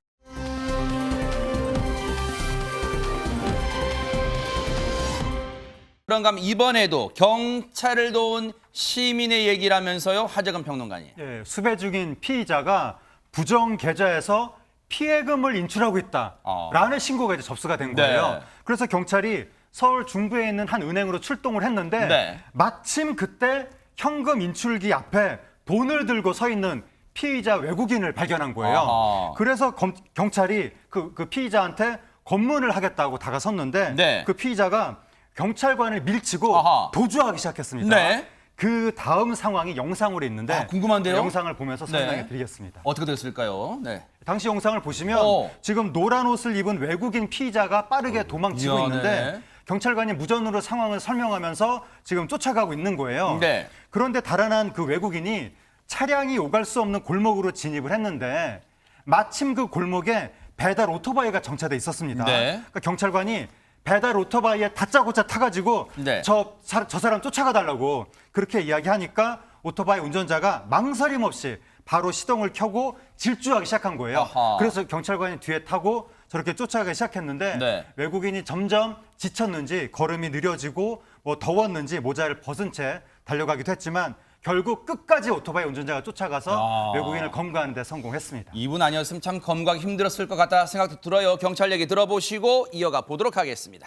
그런가 하면 이번에도 경찰을 도운 시민의 얘기라면서요. 하재근 평론가님. 예, 수배 중인 피의자가 부정 계좌에서 피해금을 인출하고 있다라는 신고가 이제 접수가 된 거예요. 네. 그래서 경찰이 서울 중부에 있는 한 은행으로 출동을 했는데 네. 마침 그때 현금 인출기 앞에 돈을 들고 서 있는 피의자 외국인을 발견한 거예요. 아하. 그래서 경찰이 그 피의자한테 검문을 하겠다고 다가섰는데 네. 그 피의자가 경찰관을 밀치고 아하. 도주하기 시작했습니다. 네. 그 다음 상황이 영상으로 있는데 궁금한데요? 영상을 보면서 설명해 네. 드리겠습니다. 어떻게 됐을까요? 네. 당시 영상을 보시면 지금 노란 옷을 입은 외국인 피의자가 빠르게 도망치고 미안해. 있는데 경찰관이 무전으로 상황을 설명하면서 지금 쫓아가고 있는 거예요. 네. 그런데 달아난 그 외국인이 차량이 오갈 수 없는 골목으로 진입을 했는데 마침 그 골목에 배달 오토바이가 정차돼 있었습니다. 네. 그러니까 경찰관이 배달 오토바이에 다짜고짜 타가지고 네. 저 사람 쫓아가 달라고 그렇게 이야기하니까 오토바이 운전자가 망설임 없이 바로 시동을 켜고 질주하기 시작한 거예요. 아하. 그래서 경찰관이 뒤에 타고 저렇게 쫓아가기 시작했는데 네. 외국인이 점점 지쳤는지 걸음이 느려지고 뭐 더웠는지 모자를 벗은 채 달려가기도 했지만 결국 끝까지 오토바이 운전자가 쫓아가서 외국인을 검거하는 데 성공했습니다. 이분 아니었으면 참 검거하기 힘들었을 것 같다 생각도 들어요. 경찰 얘기 들어보시고 이어가 보도록 하겠습니다.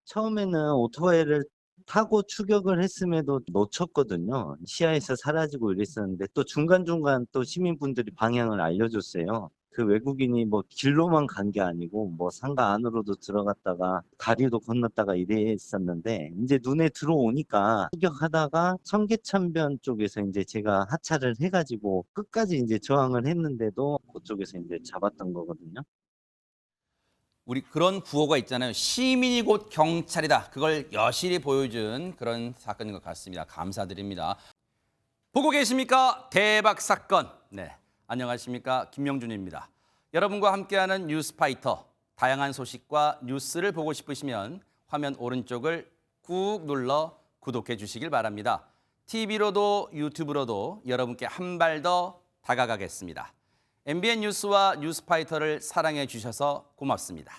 처음에는 오토바이를 타고 추격을 했음에도 놓쳤거든요. 시야에서 사라지고 이랬었는데 또 중간중간 또 시민분들이 방향을 알려줬어요. 그 외국인이 뭐 길로만 간 게 아니고 뭐 상가 안으로도 들어갔다가 다리도 건넜다가 이랬었는데 이제 눈에 들어오니까 추격하다가 청계천변 쪽에서 이제 제가 하차를 해가지고 끝까지 이제 저항을 했는데도 그쪽에서 이제 잡았던 거거든요. 우리 그런 구호가 있잖아요. 시민이 곧 경찰이다. 그걸 여실히 보여준 그런 사건인 것 같습니다. 감사드립니다. 보고 계십니까? 대박 사건. 네, 안녕하십니까? 김명준입니다. 여러분과 함께하는 뉴스파이터. 다양한 소식과 뉴스를 보고 싶으시면 화면 오른쪽을 꾹 눌러 구독해 주시길 바랍니다. TV로도 유튜브로도 여러분께 한 발 더 다가가겠습니다. MBN 뉴스와 뉴스파이터를 사랑해 주셔서 고맙습니다.